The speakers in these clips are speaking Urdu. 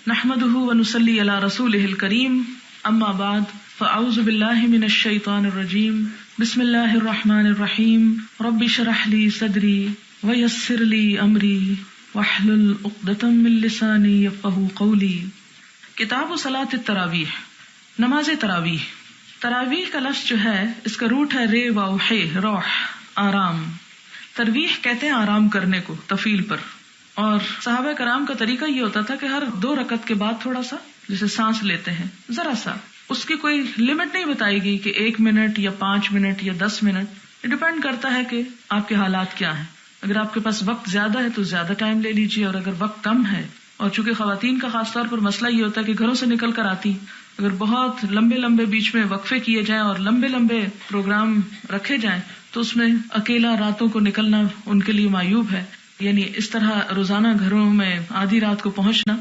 نحمده ونصلي على رسوله الكريم اما بعد فاعوذ بالله من الشيطان الرجيم بسم الله الرحمن الرحيم رب اشرح لي صدري ويسر لي امري واحلل عقدة من لساني يفقهوا قولي. کتاب صلاۃ التراویح، نماز تراویح. تراویح کا لفظ جو ہے اس کا روٹ ہے ری واو ح، روح، آرام. ترویح کہتے ہیں آرام کرنے کو تفیل پر. اور صحابہ کرام کا طریقہ یہ ہوتا تھا کہ ہر 2 رکعت کے بعد تھوڑا سا جیسے سانس لیتے ہیں ذرا سا، اس کی کوئی لمٹ نہیں بتائی گئی کہ 1 منٹ یا 5 منٹ یا 10 منٹ. ڈپینڈ کرتا ہے کہ آپ کے حالات کیا ہیں. اگر آپ کے پاس وقت زیادہ ہے تو زیادہ ٹائم لے لیجیے، اور اگر وقت کم ہے، اور چونکہ خواتین کا خاص طور پر مسئلہ یہ ہوتا ہے کہ گھروں سے نکل کر آتی، اگر بہت لمبے لمبے بیچ میں وقفے کیے جائیں اور لمبے لمبے پروگرام رکھے جائیں تو اس میں اکیلا راتوں کو نکلنا ان کے لیے معیوب ہے. یعنی اس طرح روزانہ گھروں میں آدھی رات کو پہنچنا.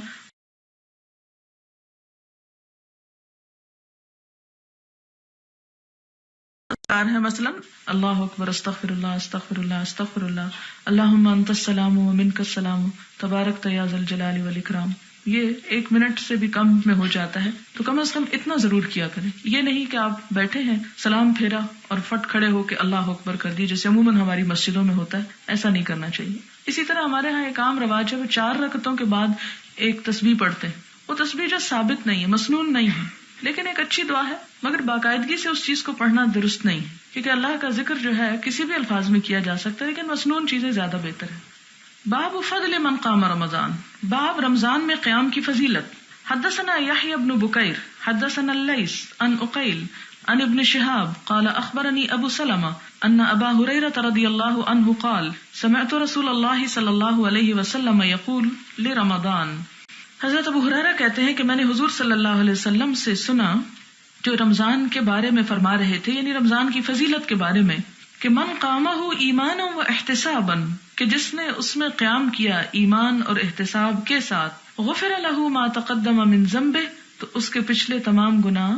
ہے مثلا اللہ اکبر، استغفر اللہ استغفر اللہ استغفر اللہ، اللہم انت السلام ومنک السلام تبارک یا ذا الجلال والاکرام. یہ 1 منٹ سے بھی کم میں ہو جاتا ہے، تو کم از کم اتنا ضرور کیا کریں. یہ نہیں کہ آپ بیٹھے ہیں، سلام پھیرا اور فٹ کھڑے ہو کے اللہ اکبر کر دی جیسے عموماً ہماری مسجدوں میں ہوتا ہے. ایسا نہیں کرنا چاہیے. اسی طرح ہمارے ہاں ایک عام رواج ہے، وہ 4 رکعتوں کے بعد ایک تسبیح پڑھتے ہیں. وہ تسبیح جو ثابت نہیں ہے، مسنون نہیں ہے، لیکن ایک اچھی دعا ہے، مگر باقاعدگی سے اس چیز کو پڑھنا درست نہیں ہے، کیونکہ اللہ کا ذکر جو ہے کسی بھی الفاظ میں کیا جا سکتا ہے، لیکن مسنون چیزیں زیادہ بہتر ہیں. باب فضل من قام رمضان، باب رمضان میں قیام کی فضیلت. حدثنا یحیی بن بکیر حدثنا اللیث عن عقیل عن ابن شہاب قال اخبرنی ابو سلمہ ان ابا ہریرہ رضی اللہ عنہ قال سمعت رسول اللہ صلی اللہ علیہ وسلم یقول لرمضان. حضرت ابو ہریرہ کہتے ہیں کہ میں نے حضور صلی اللہ علیہ وسلم سے سنا جو رمضان کے بارے میں فرما رہے تھے، یعنی رمضان کی فضیلت کے بارے میں، کہ من قامہ ایمانا و احتسابا، کہ جس نے اس میں قیام کیا ایمان اور احتساب کے ساتھ، غفر لہ ما تقدم من ذنبہ، تو اس کے پچھلے تمام گناہ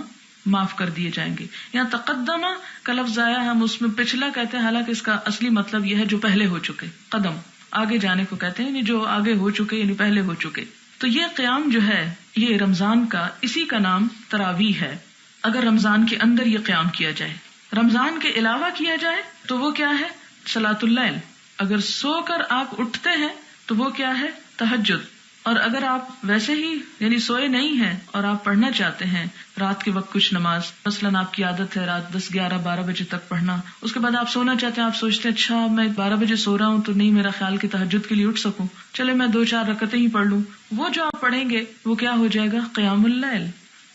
معاف کر دیے جائیں گے. یہاں تقدمہ کا لفظ آیا، ہم اس میں پچھلا کہتے ہیں، حالانکہ اس کا اصلی مطلب یہ ہے جو پہلے ہو چکے. قدم آگے جانے کو کہتے ہیں، یعنی جو آگے ہو چکے، یعنی پہلے ہو چکے. تو یہ قیام جو ہے یہ رمضان کا، اسی کا نام تراویح ہے. اگر رمضان کے اندر یہ قیام کیا جائے، رمضان کے علاوہ کیا جائے تو وہ کیا ہے؟ صلاۃ اللیل. اگر سو کر آپ اٹھتے ہیں تو وہ کیا ہے؟ تہجد. اور اگر آپ ویسے ہی یعنی سوئے نہیں ہیں اور آپ پڑھنا چاہتے ہیں رات کے وقت کچھ نماز، مثلاً آپ کی عادت ہے رات 10، 11، 12 بجے تک پڑھنا، اس کے بعد آپ سونا چاہتے ہیں، آپ سوچتے ہیں اچھا میں 12 بجے سو رہا ہوں تو نہیں میرا خیال کہ تہجد کے لیے اٹھ سکوں، چلے میں 2-4 رکعتیں ہی پڑھ لوں. وہ جو آپ پڑھیں گے وہ کیا ہو جائے گا؟ قیام اللیل.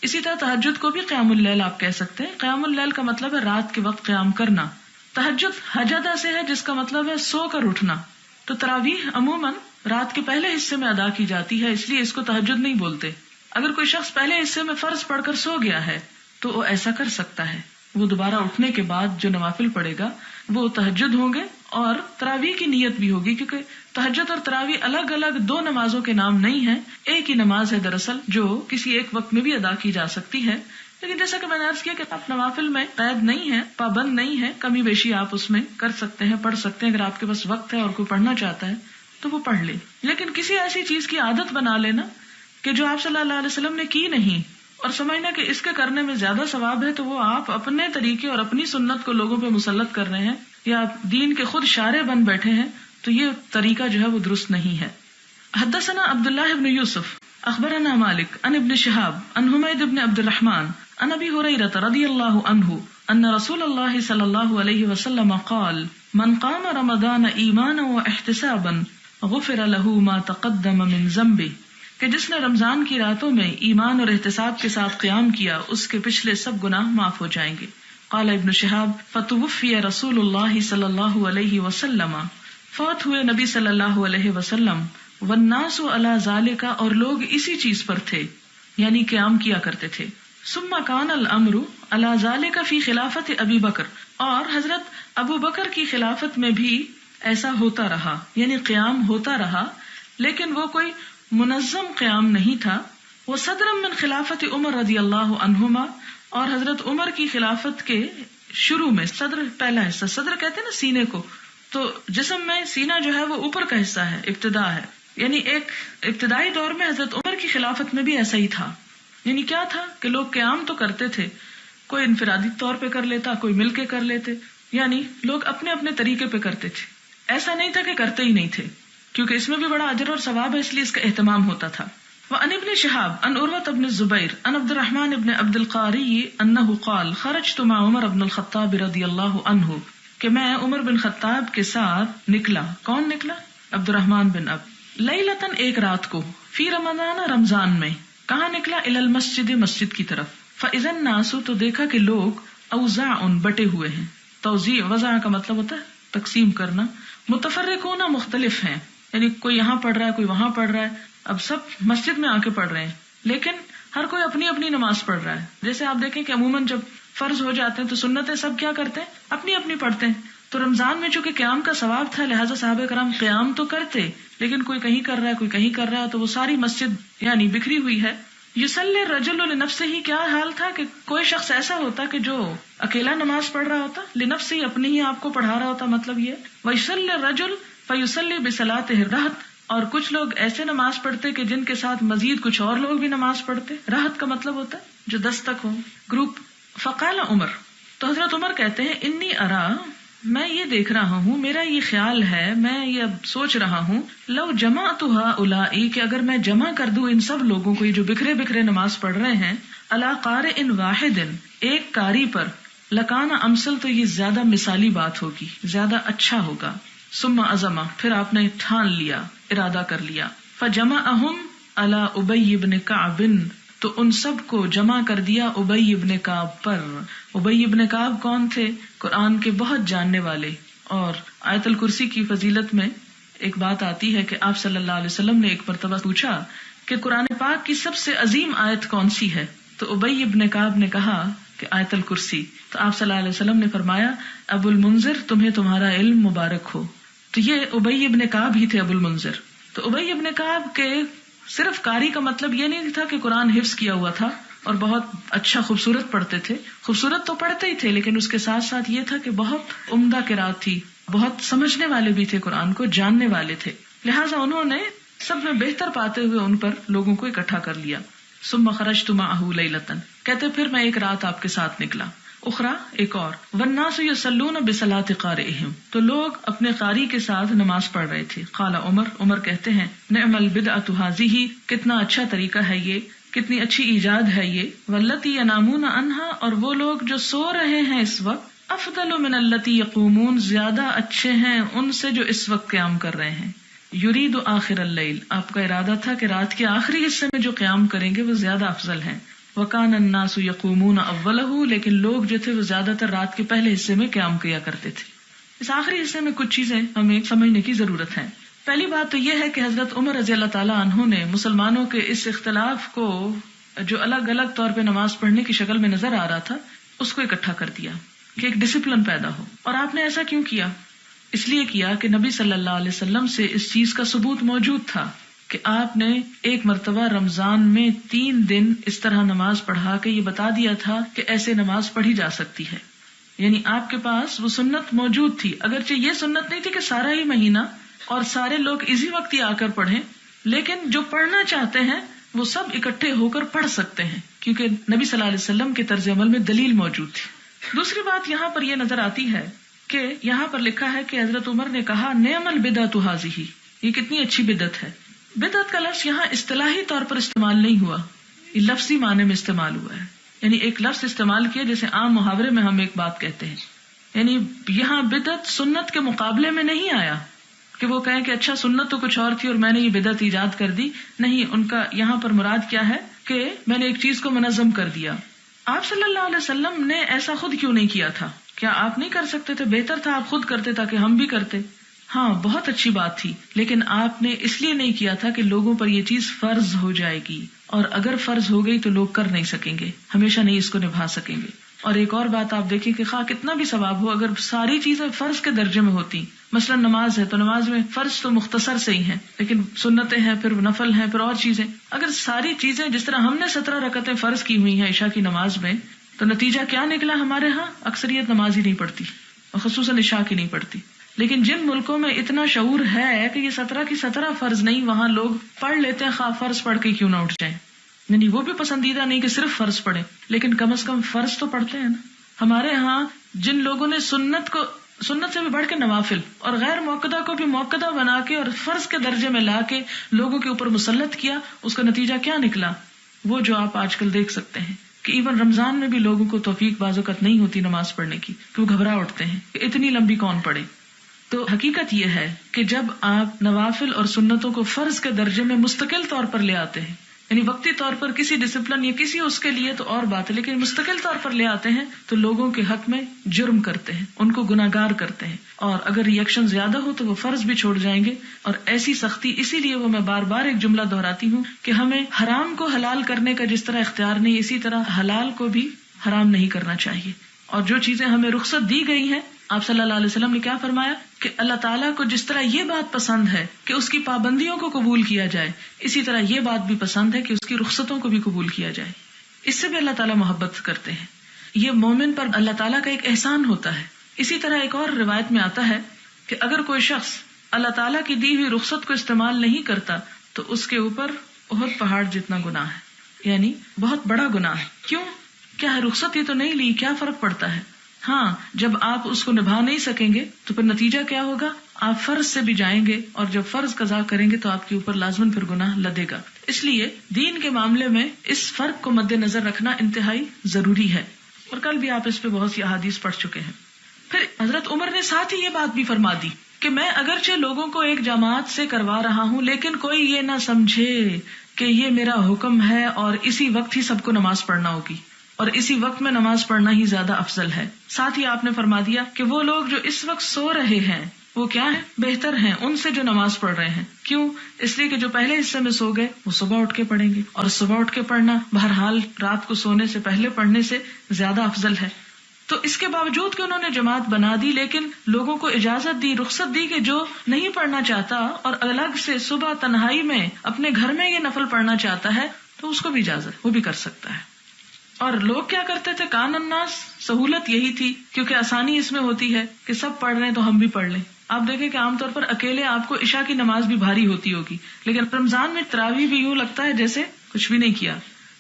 اسی طرح تہجد کو بھی قیام اللیل آپ کہہ سکتے ہیں. قیام اللیل کا مطلب ہے رات کے وقت قیام کرنا. تہجد حجدہ سے ہے جس کا مطلب ہے سو کر اٹھنا. تو تراویح عموماً رات کے پہلے حصے میں ادا کی جاتی ہے، اس لیے اس کو تہجد نہیں بولتے. اگر کوئی شخص پہلے حصے میں فرض پڑھ کر سو گیا ہے تو وہ ایسا کر سکتا ہے، وہ دوبارہ اٹھنے کے بعد جو نوافل پڑھے گا وہ تہجد ہوں گے اور تراویح کی نیت بھی ہوگی، کیونکہ تہجد اور تراویح الگ الگ 2 نمازوں کے نام نہیں ہیں، ایک ہی نماز ہے دراصل جو کسی ایک وقت میں بھی ادا کی جا سکتی ہے. لیکن جیسا کہ میں نے عرض کیا کہ آپ نوافل میں قید نہیں ہے، پابند نہیں ہے، کمی بیشی آپ اس میں کر سکتے ہیں، پڑھ سکتے ہیں. اگر آپ کے پاس وقت ہے اور کوئی پڑھنا چاہتا ہے تو وہ پڑھ لے. لیکن کسی ایسی چیز کی عادت بنا لینا کہ جو آپ صلی اللہ علیہ وسلم نے کی نہیں اور سمجھنا کہ اس کے کرنے میں زیادہ ثواب ہے، تو وہ آپ اپنے طریقے اور اپنی سنت کو لوگوں پہ مسلط کر رہے ہیں یا دین کے خود شارع بن بیٹھے ہیں، تو یہ طریقہ جو ہے وہ درست نہیں ہے. حدثنا عبداللہ بن یوسف اخبرنا مالک عن ابن شہاب عن حمید بن عبد الرحمن عن ابی ہریرہ رضی اللہ عنہ ان رسول اللہ صلی اللہ علیہ وسلم قال من قام رمضان ایمانا واحتسابا غفر له ما تقدم من ذنبه، کہ جس نے رمضان کی راتوں میں ایمان اور احتساب کے ساتھ قیام کیا اس کے پچھلے سب گناہ معاف ہو جائیں گے. قال ابن شہاب فتوفی رسول اللہ صلی اللہ علیہ وسلم، فوت ہوئے نبی صلی اللہ علیہ وسلم، والناس علی ذالک، اور لوگ اسی چیز پر تھے یعنی قیام کیا کرتے تھے. ثم کان الامر علی ذالک فی خلافت ابی بکر، اور حضرت ابو بکر کی خلافت میں بھی ایسا ہوتا رہا، یعنی قیام ہوتا رہا، لیکن وہ کوئی منظم قیام نہیں تھا. وہ صدر من خلافت عمر رضی اللہ عنہما، اور حضرت عمر کی خلافت کے شروع میں، صدر پہلا حصہ، صدر کہتے ہیں نا سینے کو، تو جسم میں سینہ جو ہے وہ اوپر کا حصہ ہے، ابتدا ہے، یعنی ایک ابتدائی دور میں حضرت عمر کی خلافت میں بھی ایسا ہی تھا. یعنی کیا تھا کہ لوگ قیام تو کرتے تھے، کوئی انفرادی طور پہ کر لیتا، کوئی مل کے کر لیتے، یعنی لوگ اپنے اپنے طریقے پہ کرتے تھے. ایسا نہیں تھا کہ کرتے ہی نہیں تھے، کیونکہ اس میں بھی بڑا اجر اور ثواب ہے، اس لیے اس کا اہتمام ہوتا تھا. وعن ابن شہاب عن عروة بن الزبیر عن عبد الرحمن بن عبد القاری انہ قال خرجت مع عمر بن الخطاب رضی اللہ عنہ، کہ میں عمر بن خطاب کے ساتھ نکلا. کون نکلا؟ عبد الرحمن بن لیلتن، ایک رات کو، فی رمضان، رمضان میں. کہاں نکلا؟ الی المسجد، مسجد کی طرف. فاذا الناس، تو دیکھا کہ لوگ، اوزاع، بٹے ہوئے ہیں. توزیع، وضع کا مطلب ہوتا ہے تقسیم کرنا. متفرقون، مختلف ہیں، یعنی کوئی یہاں پڑھ رہا ہے، کوئی وہاں پڑھ رہا ہے. اب سب مسجد میں آ کے پڑھ رہے ہیں، لیکن ہر کوئی اپنی اپنی نماز پڑھ رہا ہے. جیسے آپ دیکھیں کہ عموماً جب فرض ہو جاتے ہیں تو سنتیں سب کیا کرتے ہیں؟ اپنی اپنی پڑھتے ہیں. تو رمضان میں چونکہ قیام کا ثواب تھا، لہٰذا صحابہ کرام قیام تو کرتے، لیکن کوئی کہیں کر رہا ہے، کوئی کہیں کر رہا ہے، تو وہ ساری مسجد یعنی بکھری ہوئی ہے. یصلی الرجل لنفسہ، کیا حال تھا کہ کوئی شخص ایسا ہوتا کہ جو اکیلا نماز پڑھ رہا ہوتا، لنفسہ، اپنی ہی آپ کو پڑھا رہا ہوتا. مطلب یہ ویصلی الرجل فیصلی بصلاۃ الرہط، اور کچھ لوگ ایسے نماز پڑھتے کہ جن کے ساتھ مزید کچھ اور لوگ بھی نماز پڑھتے. رہط کا مطلب ہوتا ہے جو 10 تک ہو، گروپ. فقال عمر، تو حضرت عمر کہتے ہیں، انی ارا، میں یہ دیکھ رہا ہوں، میرا یہ خیال ہے، میں یہ اب سوچ رہا ہوں، لو جمعت ہؤلاء، کہ اگر میں جمع کر دوں ان سب لوگوں کو، یہ جو بکھرے بکھرے نماز پڑھ رہے ہیں، علی قارئ واحد، ایک قاری پر، لکان امثل، تو یہ زیادہ مثالی بات ہوگی، زیادہ اچھا ہوگا. ثم عزم، پھر آپ نے ٹھان لیا، ارادہ کر لیا. فجمعہم علی ابی بن کعب، تو ان سب کو جمع کر دیا ابی ابن کعب پر. ابی ابن کعب کون تھے؟ قرآن کے بہت جاننے والے. اور آیت الکرسی کی فضیلت میں ایک بات آتی ہے کہ آپ صلی اللہ علیہ وسلم نے ایک مرتبہ پوچھا کہ قرآن پاک کی سب سے عظیم آیت کون سی ہے؟ تو ابی ابن کعب نے کہا کہ آیت الکرسی. تو آپ صلی اللہ علیہ وسلم نے فرمایا، ابو المنذر، تمہیں تمہارا علم مبارک ہو. تو یہ ابی ابن کعب ہی تھے ابو المنذر. تو ابی ابن کعب کے صرف قاری کا مطلب یہ نہیں تھا کہ قرآن حفظ کیا ہوا تھا اور بہت اچھا خوبصورت پڑھتے تھے. خوبصورت تو پڑھتے ہی تھے، لیکن اس کے ساتھ ساتھ یہ تھا کہ بہت عمدہ قرات تھی، بہت سمجھنے والے بھی تھے، قرآن کو جاننے والے تھے. لہٰذا انہوں نے سب میں بہتر پاتے ہوئے ان پر لوگوں کو اکٹھا کر لیا. ثم خرجت معه لیلۃ، کہتے پھر میں ایک رات آپ کے ساتھ نکلا. اخرى، ایک اور. والناس یصلون بصلاۃ قارئہم، تو لوگ اپنے قاری کے ساتھ نماز پڑھ رہے تھے. قال عمر، عمر کہتے ہیں، نعم البدعۃ ھذہ، کتنا اچھا طریقہ ہے یہ، کتنی اچھی ایجاد ہے یہ. واللتی ینامون عنہا، اور وہ لوگ جو سو رہے ہیں اس وقت، افضل من اللتی یقومون، زیادہ اچھے ہیں ان سے جو اس وقت قیام کر رہے ہیں. یرید آخر اللیل، آپ کا ارادہ تھا کہ رات کے آخری حصے میں جو قیام کریں گے وہ زیادہ افضل ہیں. وکان الناس یقومون اولہ، لیکن لوگ جو تھے وہ زیادہ تر رات کے پہلے حصے میں قیام کیا کرتے تھے. اس آخری حصے میں کچھ چیزیں ہمیں سمجھنے کی ضرورت ہے. پہلی بات تو یہ ہے کہ حضرت عمر رضی اللہ تعالیٰ عنہ نے مسلمانوں کے اس اختلاف کو، جو الگ الگ طور پہ نماز پڑھنے کی شکل میں نظر آ رہا تھا، اس کو اکٹھا کر دیا کہ ایک ڈسپلن پیدا ہو. اور آپ نے ایسا کیوں کیا؟ اس لیے کیا کہ نبی صلی اللہ علیہ وسلم سے اس چیز کا ثبوت موجود تھا کہ آپ نے ایک مرتبہ رمضان میں 3 دن اس طرح نماز پڑھا کہ یہ بتا دیا تھا کہ ایسے نماز پڑھی جا سکتی ہے. یعنی آپ کے پاس وہ سنت موجود تھی، اگرچہ یہ سنت نہیں تھی کہ سارا ہی مہینہ اور سارے لوگ اسی وقت ہی آ کر پڑھیں، لیکن جو پڑھنا چاہتے ہیں وہ سب اکٹھے ہو کر پڑھ سکتے ہیں، کیونکہ نبی صلی اللہ علیہ وسلم کے طرز عمل میں دلیل موجود تھی. دوسری بات یہاں پر یہ نظر آتی ہے کہ یہاں پر لکھا ہے کہ حضرت عمر نے کہا، نعم البدعۃ ھذہ، یہ کتنی اچھی بدعت ہے. بدعت کا لفظ یہاں اصطلاحی طور پر استعمال نہیں ہوا، یہ لفظی معنی میں استعمال ہوا ہے. یعنی ایک لفظ استعمال کیا جیسے عام محاورے میں ہم ایک بات کہتے ہیں. یعنی یہاں بدعت سنت کے مقابلے میں نہیں آیا کہ وہ کہیں کہ اچھا سنت تو کچھ اور تھی اور میں نے یہ بدعت ایجاد کر دی. نہیں، ان کا یہاں پر مراد کیا ہے کہ میں نے ایک چیز کو منظم کر دیا. آپ صلی اللہ علیہ وسلم نے ایسا خود کیوں نہیں کیا تھا؟ کیا آپ نہیں کر سکتے تھے؟ بہتر تھا آپ خود کرتے تاکہ ہم بھی کرتے. ہاں، بہت اچھی بات تھی، لیکن آپ نے اس لیے نہیں کیا تھا کہ لوگوں پر یہ چیز فرض ہو جائے گی، اور اگر فرض ہو گئی تو لوگ کر نہیں سکیں گے، ہمیشہ نہیں اس کو نبھا سکیں گے. اور ایک اور بات آپ دیکھیں کہ خواہ کتنا بھی ثواب ہو، اگر ساری چیزیں فرض کے درجے میں ہوتی، مثلا نماز ہے تو نماز میں فرض تو مختصر سے ہی ہیں، لیکن سنتیں ہیں، پھر نفل ہیں، پھر اور چیزیں، اگر ساری چیزیں جس طرح ہم نے 17 رکعتیں فرض کی ہوئی ہیں عشاء کی نماز میں، تو نتیجہ کیا نکلا؟ ہمارے ہاں اکثریت نماز ہی نہیں پڑتی، اور خصوصاً عشاء کی نہیں پڑتی. لیکن جن ملکوں میں اتنا شعور ہے کہ یہ 17 کی 17 فرض نہیں، وہاں لوگ پڑھ لیتے ہیں، خواہ فرض پڑھ کے کیوں نہ اٹھ جائیں. یعنی وہ بھی پسندیدہ نہیں کہ صرف فرض پڑھیں، لیکن کم از کم فرض تو پڑھتے ہیں نا. ہمارے ہاں جن لوگوں نے سنت سے بھی بڑھ کے نوافل اور غیر موقدہ کو بھی موقدہ بنا کے اور فرض کے درجے میں لا کے لوگوں کے اوپر مسلط کیا، اس کا نتیجہ کیا نکلا؟ وہ جو آپ آج کل دیکھ سکتے ہیں کہ ایون رمضان میں بھی لوگوں کو توفیق بعض اوقات نہیں ہوتی نماز پڑھنے کی، کہ وہ گھبرا اٹھتے ہیں کہ اتنی لمبی کون پڑھے. تو حقیقت یہ ہے کہ جب آپ نوافل اور سنتوں کو فرض کے درجے میں مستقل طور پر لے آتے ہیں، یعنی وقتی طور پر کسی ڈسپلن یا کسی اس کے لیے تو اور بات ہے، لیکن مستقل طور پر لے آتے ہیں تو لوگوں کے حق میں جرم کرتے ہیں، ان کو گناہگار کرتے ہیں، اور اگر ریئیکشن زیادہ ہو تو وہ فرض بھی چھوڑ جائیں گے. اور ایسی سختی، اسی لیے وہ میں بار بار ایک جملہ دہراتی ہوں کہ ہمیں حرام کو حلال کرنے کا جس طرح اختیار نہیں، اسی طرح حلال کو بھی حرام نہیں کرنا چاہیے. اور جو چیزیں ہمیں رخصت دی گئی ہیں، آپ صلی اللہ علیہ وسلم نے کیا فرمایا کہ اللہ تعالیٰ کو جس طرح یہ بات پسند ہے کہ اس کی پابندیوں کو قبول کیا جائے، اسی طرح یہ بات بھی پسند ہے کہ اس کی رخصتوں کو بھی قبول کیا جائے. اس سے بھی اللہ تعالیٰ محبت کرتے ہیں. یہ مومن پر اللہ تعالیٰ کا ایک احسان ہوتا ہے. اسی طرح ایک اور روایت میں آتا ہے کہ اگر کوئی شخص اللہ تعالیٰ کی دی ہوئی رخصت کو استعمال نہیں کرتا تو اس کے اوپر احد پہاڑ جتنا گناہ ہے، یعنی بہت بڑا گناہ ہے. کیوں؟ کیا ہے، رخصت ہی تو نہیں لی، کیا فرق پڑتا ہے؟ ہاں، جب آپ اس کو نبھا نہیں سکیں گے تو پھر نتیجہ کیا ہوگا؟ آپ فرض سے بھی جائیں گے، اور جب فرض قضا کریں گے تو آپ کے اوپر لازماً پھر گناہ لدے گا. اس لیے دین کے معاملے میں اس فرق کو مد نظر رکھنا انتہائی ضروری ہے، اور کل بھی آپ اس پہ بہت سی احادیث پڑھ چکے ہیں. پھر حضرت عمر نے ساتھ ہی یہ بات بھی فرما دی کہ میں اگرچہ لوگوں کو ایک جماعت سے کروا رہا ہوں، لیکن کوئی یہ نہ سمجھے کہ یہ میرا حکم ہے اور اسی وقت ہی سب کو نماز پڑھنا ہوگی، اور اسی وقت میں نماز پڑھنا ہی زیادہ افضل ہے. ساتھ ہی آپ نے فرما دیا کہ وہ لوگ جو اس وقت سو رہے ہیں وہ کیا ہیں؟ بہتر ہیں ان سے جو نماز پڑھ رہے ہیں. کیوں؟ اس لیے کہ جو پہلے حصے میں سو گئے وہ صبح اٹھ کے پڑھیں گے، اور صبح اٹھ کے پڑھنا بہرحال رات کو سونے سے پہلے پڑھنے سے زیادہ افضل ہے. تو اس کے باوجود کہ انہوں نے جماعت بنا دی، لیکن لوگوں کو اجازت دی، رخصت دی کہ جو نہیں پڑھنا چاہتا اور الگ سے صبح تنہائی میں اپنے گھر میں یہ نفل پڑھنا چاہتا ہے تو اس کو بھی اجازت، وہ بھی کر سکتا ہے. اور لوگ کیا کرتے تھے؟ کان الناس، سہولت یہی تھی کیونکہ آسانی اس میں ہوتی ہے کہ سب پڑھ رہے ہیں تو ہم بھی پڑھ لیں. آپ دیکھیں کہ عام طور پر اکیلے آپ کو عشاء کی نماز بھی بھاری ہوتی ہوگی، لیکن رمضان میں تراویح بھی یوں لگتا ہے جیسے کچھ بھی نہیں کیا.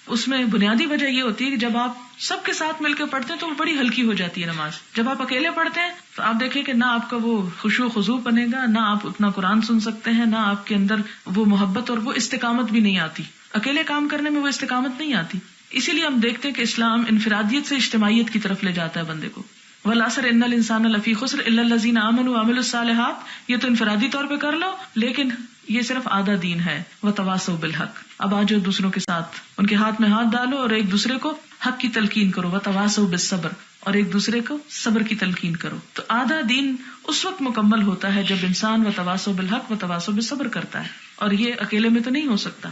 اس میں بنیادی وجہ یہ ہوتی ہے کہ جب آپ سب کے ساتھ مل کے پڑھتے ہیں تو وہ بڑی ہلکی ہو جاتی ہے نماز. جب آپ اکیلے پڑھتے ہیں تو آپ دیکھیں کہ نہ آپ کا وہ خشوع و خضوع بنے گا، نہ آپ اتنا قرآن سن سکتے ہیں، نہ آپ کے اندر وہ محبت اور وہ استقامت بھی نہیں آتی. اکیلے کام کرنے میں وہ استقامت نہیں آتی. اسی لیے ہم دیکھتے ہیں کہ اسلام انفرادیت سے اجتماعیت کی طرف لے جاتا ہے بندے کو. والعصر ان الانسان لفی خسر الا الذین آمنوا وعملوا الصالحات، یہ تو انفرادی طور پہ کر لو، لیکن یہ صرف آدھا دین ہے. وتواصوا بالحق، اب آ جاؤ دوسروں کے ساتھ، ان کے ہاتھ میں ہاتھ ڈالو اور ایک دوسرے کو حق کی تلقین کرو. وتواصوا بالصبر، اور ایک دوسرے کو صبر کی تلقین کرو. تو آدھا دین اس وقت مکمل ہوتا ہے جب انسان وتواصوا بالحق وتواصوا بالصبر کرتا ہے، اور یہ اکیلے میں تو نہیں ہو سکتا.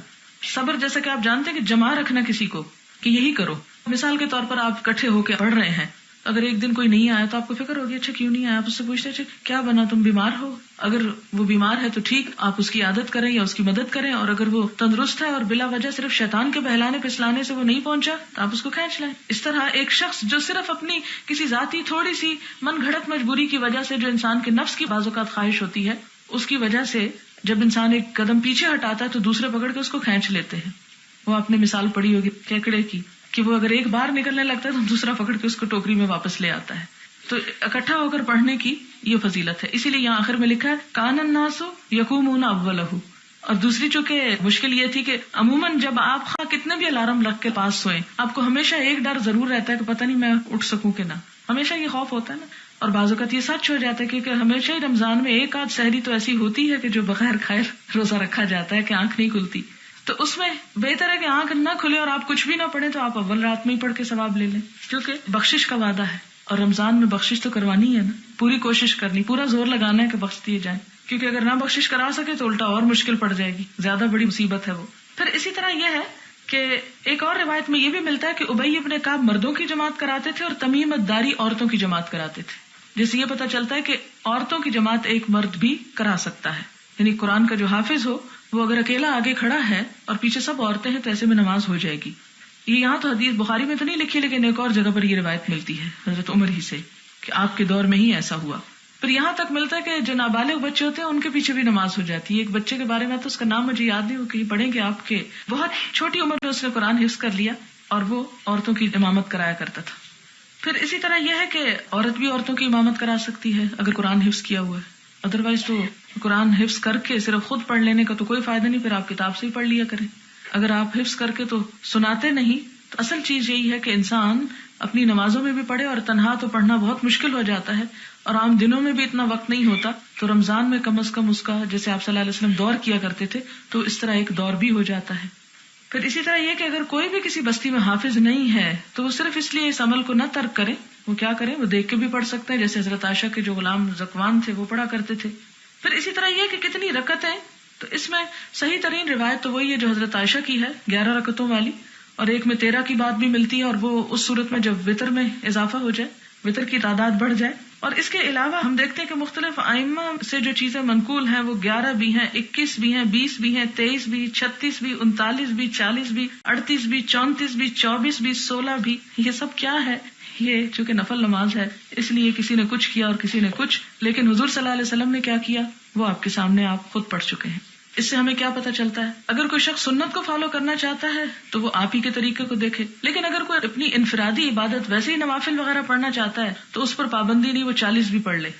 صبر جیسا کہ آپ جانتے ہیں کہ جمع رکھنا کسی کو کہ یہی کرو. مثال کے طور پر آپ اکٹھے ہو کے پڑھ رہے ہیں، اگر ایک دن کوئی نہیں آیا تو آپ کو فکر ہوگی اچھا کیوں نہیں آیا. آپ اس سے پوچھتے اچھا کیا بنا، تم بیمار ہو؟ اگر وہ بیمار ہے تو ٹھیک، آپ اس کی عادت کریں یا اس کی مدد کریں، اور اگر وہ تندرست ہے اور بلا وجہ صرف شیطان کے بہلانے پھسلانے سے وہ نہیں پہنچا تو آپ اس کو کھینچ لائیں. اس طرح ایک شخص جو صرف اپنی کسی ذاتی تھوڑی سی من گھڑت مجبوری کی وجہ سے، جو انسان کے نفس کی بعض اوقات خواہش ہوتی ہے، اس کی وجہ سے جب انسان ایک قدم پیچھے ہٹاتا ہے تو دوسرے پکڑ کے اس کو کھینچ لیتے ہیں. وہ آپ نے مثال پڑھی ہوگی کیکڑے کی کہ وہ اگر ایک بار نکلنے لگتا ہے تو دوسرا پکڑ کے اس کو ٹوکری میں واپس لے آتا ہے. تو اکٹھا ہو کر پڑھنے کی یہ فضیلت ہے. اسی لیے یہاں آخر میں لکھا ہے کان الناس یقومون اولہ. اور دوسری چونکہ مشکل یہ تھی کہ عموماً جب آپ کتنے بھی الارم لگ کے پاس سوئیں، آپ کو ہمیشہ ایک ڈر ضرور رہتا ہے کہ پتہ نہیں میں اٹھ سکوں کہ نہ. ہمیشہ یہ خوف ہوتا ہے نا. اور بعض اوقات یہ سچ ہو جاتا ہے کیونکہ ہمیشہ ہی رمضان میں ایک آدھ سحری تو ایسی ہوتی ہے کہ جو بغیر کھائے روزہ رکھا جاتا ہے کہ آنکھ نہیں کھلتی. تو اس میں بہتر ہے کہ آنکھ نہ کھلے اور آپ کچھ بھی نہ پڑھیں تو آپ اول رات میں ہی پڑھ کے ثواب لے لیں، کیونکہ بخشش کا وعدہ ہے. اور رمضان میں بخشش تو کروانی ہے نا، پوری کوشش کرنی، پورا زور لگانا ہے کہ بخش دیے جائیں، کیونکہ اگر نہ بخشش کرا سکے تو الٹا اور مشکل پڑ جائے گی، زیادہ بڑی مصیبت ہے وہ. پھر اسی طرح یہ ہے کہ ایک اور روایت میں یہ بھی ملتا ہے کہ ابی ابن کعب مردوں کی جماعت کراتے تھے اور تمیم الداری عورتوں کی جماعت کراتے تھے، جس سے یہ پتہ چلتا ہے کہ عورتوں کی جماعت ایک مرد بھی کرا سکتا ہے. یعنی قرآن کا جو حافظ ہو وہ اگر اکیلا آگے کھڑا ہے اور پیچھے سب عورتیں ہیں تو ایسے میں نماز ہو جائے گی. یہ یہاں تو حدیث بخاری میں تو نہیں لکھی، لیکن ایک اور جگہ پر یہ روایت ملتی ہے حضرت عمر ہی سے کہ آپ کے دور میں ہی ایسا ہوا. پھر یہاں تک ملتا ہے کہ جو نابالغ بچے ہوتے ہیں ان کے پیچھے بھی نماز ہو جاتی ہے. ایک بچے کے بارے میں تو اس کا نام مجھے یاد نہیں, وہ کہیں پڑھیں گے آپ کے, بہت چھوٹی عمر میں اس نے قرآن حفظ کر لیا اور وہ عورتوں کی امامت کرایا کرتا تھا. پھر اسی طرح یہ ہے کہ عورت بھی عورتوں کی امامت کرا سکتی ہے اگر قرآن حفظ کیا ہوا ہے. ادروائز تو قرآن حفظ کر کے صرف خود پڑھ لینے کا تو کوئی فائدہ نہیں, پھر آپ کتاب سے ہی پڑھ لیا کریں. اگر آپ حفظ کر کے تو سناتے نہیں, تو اصل چیز یہی ہے کہ انسان اپنی نمازوں میں بھی پڑھے, اور تنہا تو پڑھنا بہت مشکل ہو جاتا ہے اور عام دنوں میں بھی اتنا وقت نہیں ہوتا, تو رمضان میں کم از کم اس کا, جیسے آپ صلی اللہ علیہ وسلم دور کیا کرتے تھے, تو اس طرح ایک دور بھی ہو جاتا ہے. پھر اسی طرح یہ کہ اگر کوئی بھی کسی بستی میں حافظ نہیں ہے تو وہ صرف اس لیے اس عمل کو نہ ترک کرے, وہ کیا کریں, وہ دیکھ کے بھی پڑھ سکتے ہیں, جیسے حضرت عائشہ کے جو غلام زکوان تھے وہ پڑھا کرتے تھے. پھر اسی طرح یہ کہ کتنی رکعتیں, تو اس میں صحیح ترین روایت تو وہی ہے جو حضرت عائشہ کی ہے 11 رکعتوں والی, اور ایک میں 13 کی بات بھی ملتی ہے, اور وہ اس صورت میں جب وتر میں اضافہ ہو جائے, وتر کی تعداد بڑھ جائے. اور اس کے علاوہ ہم دیکھتے ہیں کہ مختلف ائمہ سے جو چیزیں منقول ہیں وہ 11 بھی ہیں, 21 بھی ہیں, 20 بھی ہیں, 23 بھی, 36 بھی, 39 بھی, 40 بھی, 38 بھی, 34 بھی, 24 بھی, 16 بھی. یہ سب کیا ہے؟ یہ چونکہ نفل نماز ہے اس لیے کسی نے کچھ کیا اور کسی نے کچھ, لیکن حضور صلی اللہ علیہ وسلم نے کیا کیا وہ آپ کے سامنے آپ خود پڑھ چکے ہیں. اس سے ہمیں کیا پتہ چلتا ہے؟ اگر کوئی شخص سنت کو فالو کرنا چاہتا ہے تو وہ آپ ہی کے طریقے کو دیکھے, لیکن اگر کوئی اپنی انفرادی عبادت ویسے ہی نوافل وغیرہ پڑھنا چاہتا ہے تو اس پر پابندی نہیں, وہ 40 بھی پڑھ لے.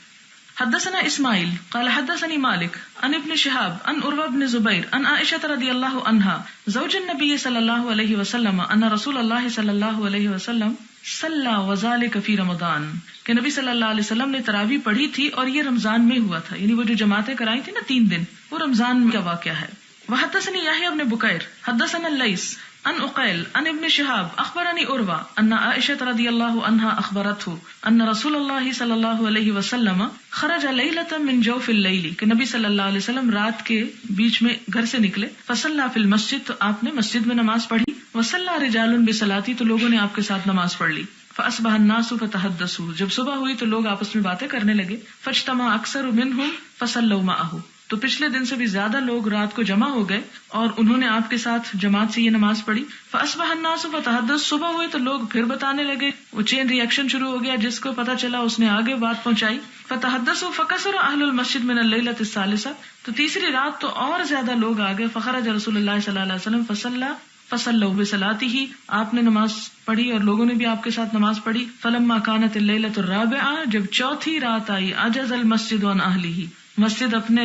حدثنا اسماعیل قال حدثني مالك عن ابن شهاب عن عروة بن زبير عن عائشة رضي الله عنها زوج النبي صلى الله عليه وسلم ان رسول الله صلى الله عليه وسلم صلى وذلك في رمضان, کہ نبی صلی اللہ علیہ وسلم نے تراویح پڑھی تھی اور یہ رمضان میں ہوا تھا, یعنی وہ جو جماعتیں کرائی تھی نا 3 دن, وہ رمضان کا واقعہ ہے. وحدثني يحيى بن بكير حدثنا الليث عن عقيل عن ابن شهاب اخبرني عروة ان عائشة رضي الله عنها اخبرته ان رسول الله صلى الله عليه وسلم خرج ليلة من جوف الليل, کہ نبی صلی اللہ علیہ وسلم رات کے بیچ میں گھر سے نکلے. فصلى في المسجد, تو آپ نے مسجد میں نماز پڑھی. وصلى رجال بصلاتی, تو لوگوں نے آپ کے ساتھ نماز پڑھ لی. فاصبح الناس فتحدثوا, جب صبح ہوئی تو لوگ آپس میں باتیں کرنے لگے. فاجتمع اکثر منهم فصلوا معه, تو پچھلے دن سے بھی زیادہ لوگ رات کو جمع ہو گئے اور انہوں نے آپ کے ساتھ جماعت سے یہ نماز پڑھی. فاصبح الناس فتحدث, صبح ہوئی تو لوگ پھر بتانے لگے, وہ چین ری ایکشن شروع ہو گیا, جس کو پتا چلا اس نے آگے بات پہنچائی. فتحدثوا فكثر اهل المسجد من الليلة الثالثة, تو تیسری رات تو اور زیادہ لوگ آ گئے. فخرج رسول اللہ صلی اللہ علیہ وسلم فصلوا بصلاته, آپ نے نماز پڑھی اور لوگوں نے بھی آپ کے ساتھ نماز پڑھی. فلما كانت الليلة الرابعة, جب چوتھی رات آئی, عجز المسجد عن اهله, مسجد اپنے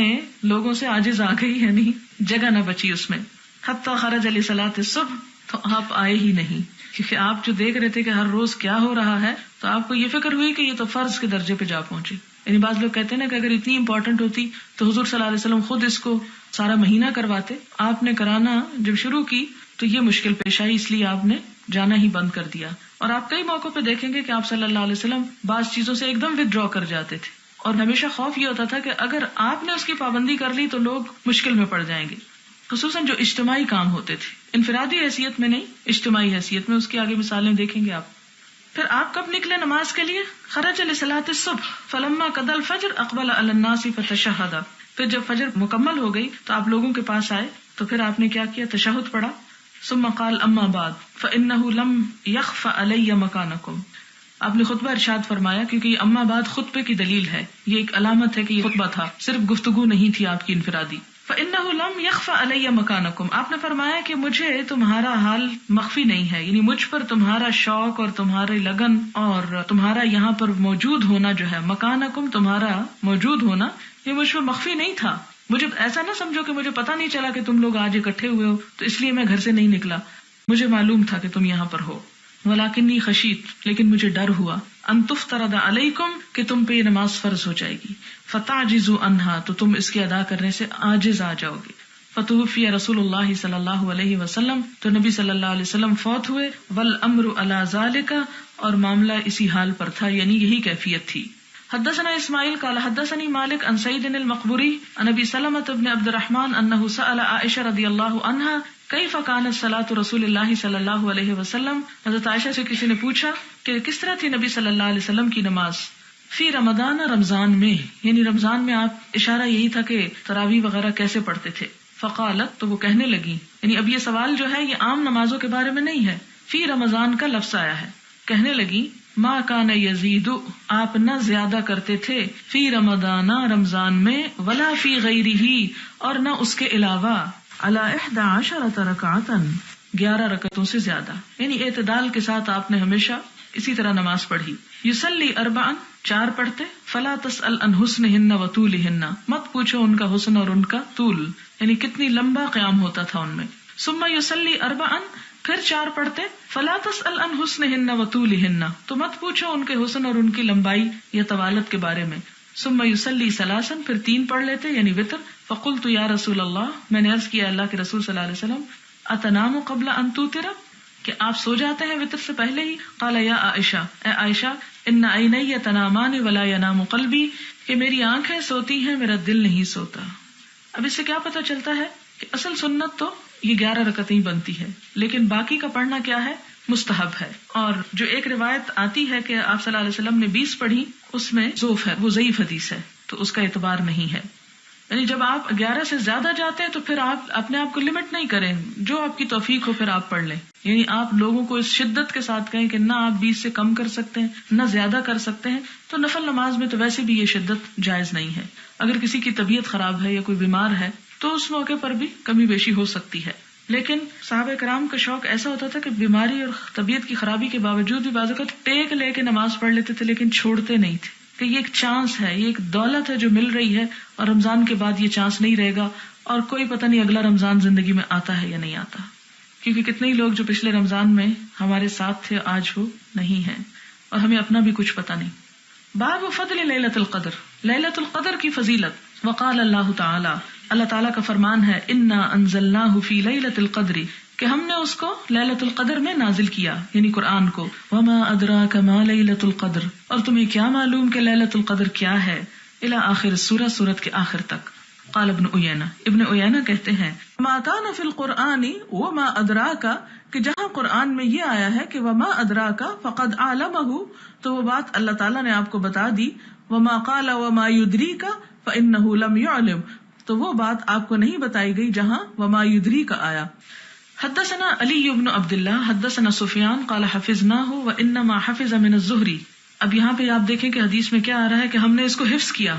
لوگوں سے عاجز آ گئی, یعنی جگہ نہ بچی اس میں. حتی خرج لصلاۃ الصبح, تو آپ آئے ہی نہیں, کیونکہ آپ جو دیکھ رہے تھے کہ ہر روز کیا ہو رہا ہے, تو آپ کو یہ فکر ہوئی کہ یہ تو فرض کے درجے پہ جا پہنچی. یعنی بعض لوگ کہتے ہیں نا کہ اگر اتنی امپورٹنٹ ہوتی تو حضور صلی اللہ علیہ وسلم خود اس کو سارا مہینہ کرواتے. آپ نے کرانا جب شروع کی تو یہ مشکل پیش آئی, اس لیے آپ نے جانا ہی بند کر دیا. اور آپ کئی موقعوں پہ دیکھیں گے کہ آپ صلی اللہ علیہ وسلم بعض چیزوں سے ایک دم ودرا کر جاتے تھے, اور ہمیشہ خوف یہ ہوتا تھا کہ اگر آپ نے اس کی پابندی کر لی تو لوگ مشکل میں پڑ جائیں گے, خصوصاً جو اجتماعی کام ہوتے تھے, انفرادی حیثیت میں نہیں, اجتماعی حیثیت میں. اس کی آگے مثالیں دیکھیں گے آپ. پھر آپ کب نکلے نماز کے لیے؟ خرج لصلاۃ الصبح فلما قضى الفجر اقبل على الناس فتشهد, پھر جب فجر مکمل ہو گئی تو آپ لوگوں کے پاس آئے, تو پھر آپ نے کیا کیا؟ تشہد پڑھا. ثم قال اما بعد فانه لم يخف علي مكانكم, آپ نے خطبہ ارشاد فرمایا, کیونکہ یہ اما بعد خطبے کی دلیل ہے, یہ ایک علامت ہے کہ یہ خطبہ تھا, صرف گفتگو نہیں تھی آپ کی انفرادی. فإنه لم يخف علي مكانكم, آپ نے فرمایا کہ مجھے تمہارا حال مخفی نہیں ہے, یعنی مجھ پر تمہارا شوق اور تمہاری لگن اور تمہارا یہاں پر موجود ہونا جو ہے, مکانکم تمہارا موجود ہونا, یہ مجھ پر مخفی نہیں تھا. مجھے ایسا نہ سمجھو کہ مجھے پتا نہیں چلا کہ تم لوگ آج اکٹھے ہوئے ہو تو اس لیے میں گھر سے نہیں نکلا, مجھے معلوم تھا کہ تم یہاں پر ہو. ولکنی خشیت, لیکن مجھے ڈر ہوا, ان تفترض علیکم, کہ تم پہ یہ نماز فرض ہو جائے گی, فتعجزوا عنہا, تو تم اس کے ادا کرنے سے عاجز آ جاؤ گے. فتوفی رسول اللہ صلی اللہ علیہ وسلم, تو نبی صلی اللہ علیہ وسلم فوت ہوئے. والامر علی ذالک, اور معاملہ اسی حال پر تھا, یعنی یہی کیفیت تھی. حدثنا اسماعیل قال حدثني مالك عن سعيد المقبري عن ابي سلمة بن عبد الرحمن انه سأل عائشة رضی اللہ عنها کیف کانت صلاۃ رسول اللہ صلی اللہ علیہ وسلم, حضرت عائشہ سے کسی نے پوچھا کہ کس طرح تھی نبی صلی اللہ علیہ وسلم کی نماز, فی رمضان, رمضان میں, یعنی رمضان میں آپ, اشارہ یہی تھا کہ تراویح وغیرہ کیسے پڑھتے تھے. فقالت, تو وہ کہنے لگی, یعنی اب یہ سوال جو ہے یہ عام نمازوں کے بارے میں نہیں ہے, فی رمضان کا لفظ آیا ہے, کہنے لگی ما کان یزید، آپ نہ زیادہ کرتے تھے، فی رمضان، رمضان میں، ولا فی غیرہ، اور نہ اس کے علاوہ، علی 11 رکعتا، 11 رکعتوں سے زیادہ، یعنی اعتدال کے ساتھ آپ نے ہمیشہ اسی طرح نماز پڑھی. یصلی 4، 4 پڑھتے، فلا تسأل عن حسنہن و طولہن، مت پوچھو ان کا حسن اور ان کا طول، یعنی کتنی لمبا قیام ہوتا تھا ان میں. ثم یصلی 4، پھر 4 پڑھتے، فلا تسأل عن حسنہن و طولہن، تو مت پوچھو ان کے حسن اور ان کی لمبائی یا طوالت کے بارے میں. ثم یصلی 3، پھر 3 پڑھ لیتے یعنی وتر. فقلت یا رسول اللہ، میں نے عرض کیا اللہ کے رسول صلی اللہ علیہ وسلم، اتنام قبل ان توتر، کہ آپ سو جاتے ہیں وتر سے پہلے ہی؟ قال یا عائشہ، اے عائشہ، ان عینی تنامان ولا ینام قلبی، کہ میری آنکھیں سوتی ہیں میرا دل نہیں سوتا. اب اس سے کیا پتہ چلتا ہے کہ اصل سنت تو یہ 11 رکعتیں بنتی ہے، لیکن باقی کا پڑھنا کیا ہے؟ مستحب ہے. اور جو ایک روایت آتی ہے کہ آپ صلی اللہ علیہ وسلم نے 20 پڑھی، اس میں ضعف ہے، وہ ضعیف حدیث ہے، تو اس کا اعتبار نہیں ہے. یعنی جب آپ 11 سے زیادہ جاتے ہیں تو پھر آپ اپنے آپ کو لمٹ نہیں کریں، جو آپ کی توفیق ہو پھر آپ پڑھ لیں. یعنی آپ لوگوں کو اس شدت کے ساتھ کہیں کہ نہ آپ 20 سے کم کر سکتے ہیں نہ زیادہ کر سکتے ہیں، تو نفل نماز میں تو ویسے بھی یہ شدت جائز نہیں ہے. اگر کسی کی طبیعت خراب ہے یا کوئی بیمار ہے تو اس موقع پر بھی کمی بیشی ہو سکتی ہے. لیکن صحابہ کرام کا شوق ایسا ہوتا تھا کہ بیماری اور طبیعت کی خرابی کے باوجود بھی بعض اوقات ٹیک لے کے نماز پڑھ لیتے تھے، لیکن چھوڑتے نہیں تھے کہ یہ ایک چانس ہے، یہ ایک دولت ہے جو مل رہی ہے، اور رمضان کے بعد یہ چانس نہیں رہے گا، اور کوئی پتہ نہیں اگلا رمضان زندگی میں آتا ہے یا نہیں آتا. کیونکہ کتنے ہی لوگ جو پچھلے رمضان میں ہمارے ساتھ تھے آج وہ نہیں ہیں، اور ہمیں اپنا بھی کچھ پتہ نہیں. باب فضل لیلۃ القدر، لیلۃ القدر کی فضیلت. وقال اللہ تعالی، اللہ تعالیٰ کا فرمان ہے، انا انزلناہ فی لیلۃ القدر، کہ ہم نے اس کو لیلۃ القدر میں نازل کیا، یعنی قرآن کو. وما ادراک ما لیلۃ القدر، اور تمہیں کیا معلوم کہ لیلۃ القدر کیا ہے. الی آخر السورہ، سورت کے آخر تک. قال ابن عیینہ، ابن عیینہ کہتے ہیں، ما کان فی القرآن وما ادراک، کہ جہاں قرآن میں یہ آیا ہے کہ وما ادراک فقد علمہ، تو وہ بات اللہ تعالیٰ نے آپ کو بتا دی. وما قال وما یدریک فانہ لم یعلم، تو وہ بات آپ کو نہیں بتائی گئی جہاں وما یدریک آیا. حدثنا علی بن عبد اللہ حدثنا سفیان قال حفظناہ وانما حفظ من الزہری. اب یہاں پہ آپ دیکھیں کہ حدیث میں کیا آ رہا ہے کہ ہم نے اس کو حفظ کیا.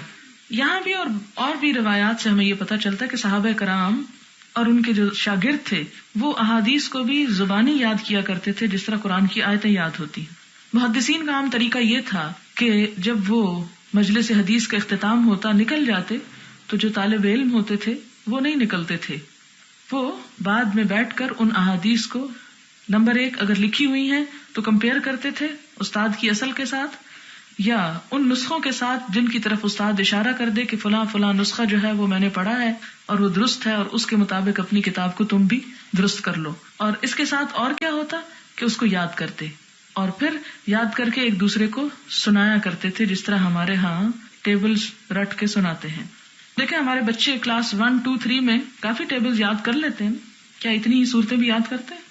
یہاں بھی اور بھی روایات سے ہمیں یہ پتہ چلتا ہے کہ صحابہ کرام اور ان کے جو شاگرد تھے وہ احادیث کو بھی زبانی یاد کیا کرتے تھے جس طرح قرآن کی آیتیں یاد ہوتی. محدثین کا عام طریقہ یہ تھا کہ جب وہ مجلس حدیث کا اختتام ہوتا نکل جاتے تو جو طالب علم ہوتے تھے وہ نہیں نکلتے تھے، وہ بعد میں بیٹھ کر ان احادیث کو نمبر 1 اگر لکھی ہوئی ہیں تو کمپیئر کرتے تھے استاد کی اصل کے ساتھ، یا ان نسخوں کے ساتھ جن کی طرف استاد اشارہ کر دے کہ فلاں فلاں نسخہ جو ہے وہ میں نے پڑھا ہے اور وہ درست ہے، اور اس کے مطابق اپنی کتاب کو تم بھی درست کر لو. اور اس کے ساتھ اور کیا ہوتا کہ اس کو یاد کرتے اور پھر یاد کر کے ایک دوسرے کو سنایا کرتے تھے، جس طرح ہمارے ہاں ٹیبلز رٹ کے سناتے ہیں. دیکھیں ہمارے بچے کلاس 1 2 3 میں کافی ٹیبلز یاد کر لیتے ہیں، کیا اتنی ہی صورتیں بھی یاد کرتے ہیں؟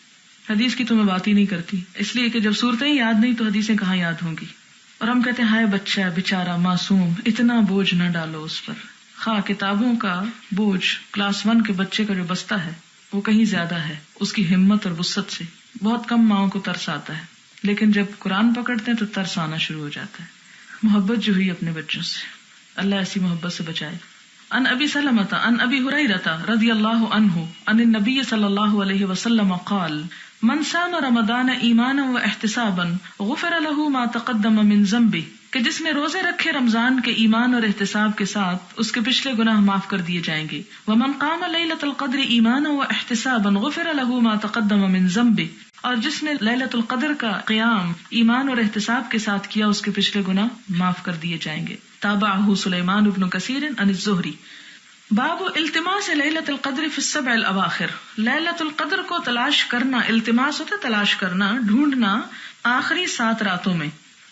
حدیث کی تو میں بات ہی نہیں کرتی، اس لیے کہ جب صورتیں ہی یاد نہیں تو حدیثیں کہاں یاد ہوں گی. اور ہم کہتے ہیں ہائے بچہ بیچارہ معصوم، اتنا بوجھ نہ ڈالو اس پر. خواہ کتابوں کا بوجھ کلاس 1 کے بچے کا جو بستہ ہے وہ کہیں زیادہ ہے اس کی ہمت اور وسعت سے. بہت کم ماؤں کو ترس آتا ہے، لیکن جب قرآن پکڑتے ہیں تو ترس آنا شروع ہو جاتا ہے. محبت جو ہوئی اپنے بچوں سے، اللہ ایسی محبت سے بچائے. عن ابی سلمۃ عن ابی ہریرہ رضی اللہ عنہ عن النبی صلی اللہ علیہ وسلم قال من صام رمضان ایمانا واحتسابا غفر له ما تقدم من ذنبه، کہ جس نے روزے رکھے رمضان کے ایمان اور احتساب کے ساتھ اس کے پچھلے گناہ معاف کر دیے جائیں گے. ومن قام لیلۃ القدر ایمانا واحتسابا غفر له ما تقدم من ذنبه، اور جس نے لیلۃ القدر کا قیام ایمان اور احتساب کے ساتھ کیا اس کے پچھلے گناہ معاف کر دیے جائیں گے. تابعہ سلیمان بن کثیر عن الزہری. باب التماس لیلۃ القدر فی السبع الاواخر، لیلۃ القدر کو تلاش کرنا، التماس ہوتا ہے تلاش کرنا، ڈھونڈنا آخری 7 راتوں میں.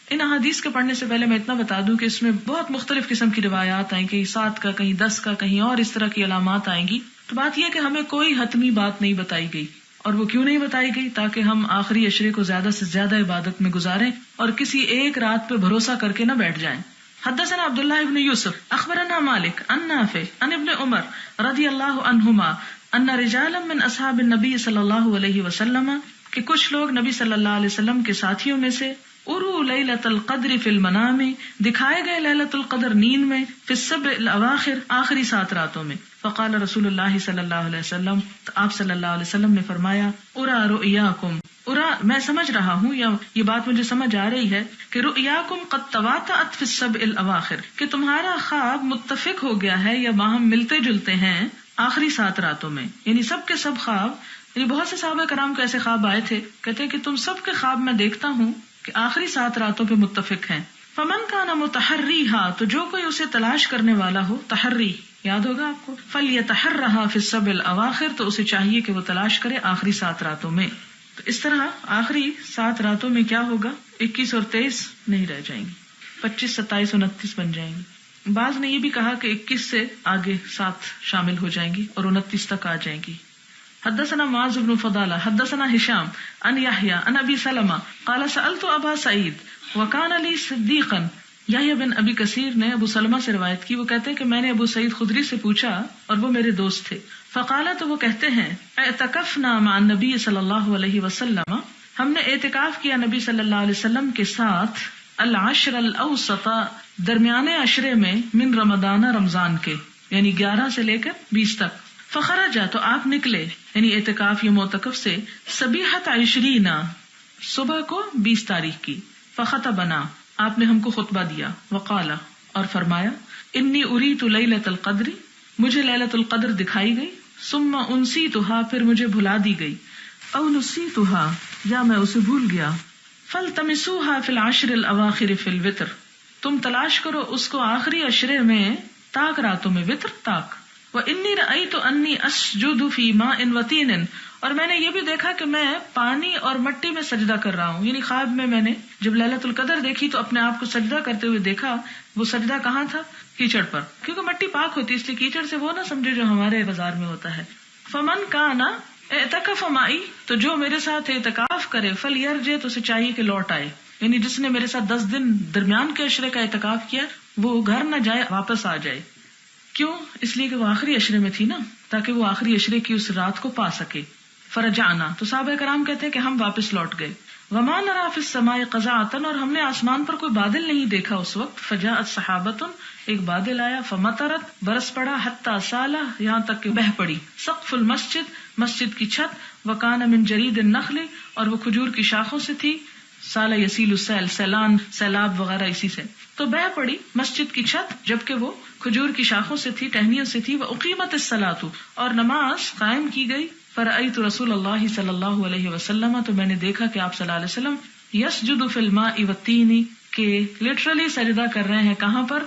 ان احادیث کے پڑھنے سے پہلے میں اتنا بتا دوں کہ اس میں بہت مختلف قسم کی روایات آئیں، کہیں 7 کا، کہیں 10 کا، کہیں اور اس طرح کی علامات آئیں گی. تو بات یہ کہ ہمیں کوئی حتمی بات نہیں بتائی گئی. اور وہ کیوں نہیں بتائی گئی؟ تاکہ ہم آخری عشرے کو زیادہ سے زیادہ عبادت میں گزاریں اور کسی ایک رات پہ بھروسہ کر کے نہ بیٹھ جائیں. حدثنا عبداللہ ابن یوسف اخبرنا مالک عن نافع عن ابن عمر رضی اللہ عنہما ان رجالا من اصحاب النبی صلی اللہ علیہ وسلم، کہ کچھ لوگ نبی صلی اللہ علیہ وسلم کے ساتھیوں میں سے، ارو لیلۃ القدر فی المنام، دکھائے گئے لیلۃ القدر نیند میں، فی السبع الاواخر، آخری 7 راتوں میں. فقال رسول اللہ صلی اللہ علیہ وسلم، تو آپ صلی اللہ علیہ وسلم نے فرمایا، ارا رؤیاکم، ارا میں سمجھ رہا ہوں، یا یہ بات مجھے سمجھ آ رہی ہے کہ رؤیاکم قد تواتأت فی السبع الاواخر، کہ تمہارا خواب متفق ہو گیا ہے یا باہم ملتے جلتے ہیں آخری 7 راتوں میں. یعنی سب کے سب خواب، یعنی بہت سے صحابہ کرام کو ایسے خواب آئے تھے، کہتے ہیں کہ تم سب کے خواب میں دیکھتا ہوں کہ آخری 7 راتوں پہ متفق ہیں. فمن کان متحریھا، تو جو کوئی اسے تلاش کرنے والا ہو، تحری یاد ہوگا آپ کو، فلیتحرھا فی السبع الاواخر، تو اسے چاہیے کہ وہ تلاش کرے آخری 7 راتوں میں. تو اس طرح آخری 7 راتوں میں کیا ہوگا، 21 اور 23 نہیں رہ جائیں گی، 25، 27، 29 بن جائیں گی. بعض نے یہ بھی کہا کہ 21 سے آگے 7 شامل ہو جائیں گی اور 29 تک آ جائیں گی. حدثنا معاذ بن فضالہ حدثنا ہشام عن یحییٰ عن ابی سلمہ قال سألت ابا سعید وکان لی صدیقا. یحییٰ بن ابی کثیر نے ابو سلمہ سے روایت کی، وہ کہتے ہیں کہ میں نے ابو سعید خدری سے پوچھا اور وہ میرے دوست تھے. فقال، تو وہ کہتے ہیں، اعتکفنا مع النبی صلی اللہ علیہ وسلم، ہم نے اعتکاف کیا نبی صلی اللہ علیہ وسلم کے ساتھ، العشر الاوسط، درمیانے عشرے میں، من رمضان، رمضان کے، یعنی 11 سے لے کر 20 تک. فخرجا، تو آپ نکلے، یعنی اعتکاف یا معتکف سے، صبیحۃ 20، صبح کو 20 تاریخ کی. فخطبنا، آپ نے ہم کو خطبہ دیا. وقال، اور فرمایا، انی اریت لیلۃ القدر، مجھے لیلۃ القدر دکھائی گئی. ثم انسیتھا، پھر مجھے بھلا دی گئی. او نسیتھا، یا میں اسے بھول گیا. فالتمسوها فی العشر الاواخر فی الوتر، تم تلاش کرو اس کو آخری عشرے میں، تاک راتوں میں، وتر تاک. وانی رأیت انی اسجد فی ماء وطین، اور میں نے یہ بھی دیکھا کہ میں پانی اور مٹی میں سجدہ کر رہا ہوں. یعنی خواب میں نے جب لیلۃ القدر دیکھی تو اپنے آپ کو سجدہ کرتے ہوئے دیکھا. وہ سجدہ کہاں تھا؟ کیچڑ پر، کیونکہ مٹی پاک ہوتی ہے، اس لیے کیچڑ سے وہ نہ سمجھے جو ہمارے بازار میں ہوتا ہے. فمن کان اعتکف معی، تو جو میرے ساتھ اعتکاف کرے، فلیرجع، تو اسے چاہیے کہ لوٹ آئے. یعنی جس نے میرے ساتھ 10 دن درمیان کے عشرے کا اعتکاف کیا، وہ گھر نہ جائے، واپس آ جائے. کیوں؟ اس لیے کہ وہ آخری عشرے میں تھی نا، تاکہ وہ آخری عشرے کی اس رات کو پا سکے. فرجعنا، تو صحابہ کرام کہتے ہیں کہ ہم واپس لوٹ گئے. وما نرى في السماء قزعة، اور ہم نے آسمان پر کوئی بادل نہیں دیکھا اس وقت. فجاءت سحابة، ایک بادل آیا. فمطرت، برس پڑا. حتى سال، یہاں تک کہ بہ پڑی. سقف المسجد، مسجد کی چھت. وكان من جريد النخل، اور وہ کھجور کی شاخوں سے تھی. سال يسيل السيل، سیلان، سیلاب وغیرہ اسی سے. تو بہ پڑی مسجد کی چھت، جبکہ وہ کھجور کی شاخوں سے تھی، ٹہنیوں سے تھی. وأقيمت الصلاة، اور نماز قائم کی گئی. فرأيت رسول اللہ صلی اللہ علیہ وسلم، تو میں نے دیکھا کہ آپ صلی اللہ علیہ وسلم، یسجد فی الماء والتین، کہ لٹرلی سجدہ کر رہے ہیں کہاں پر؟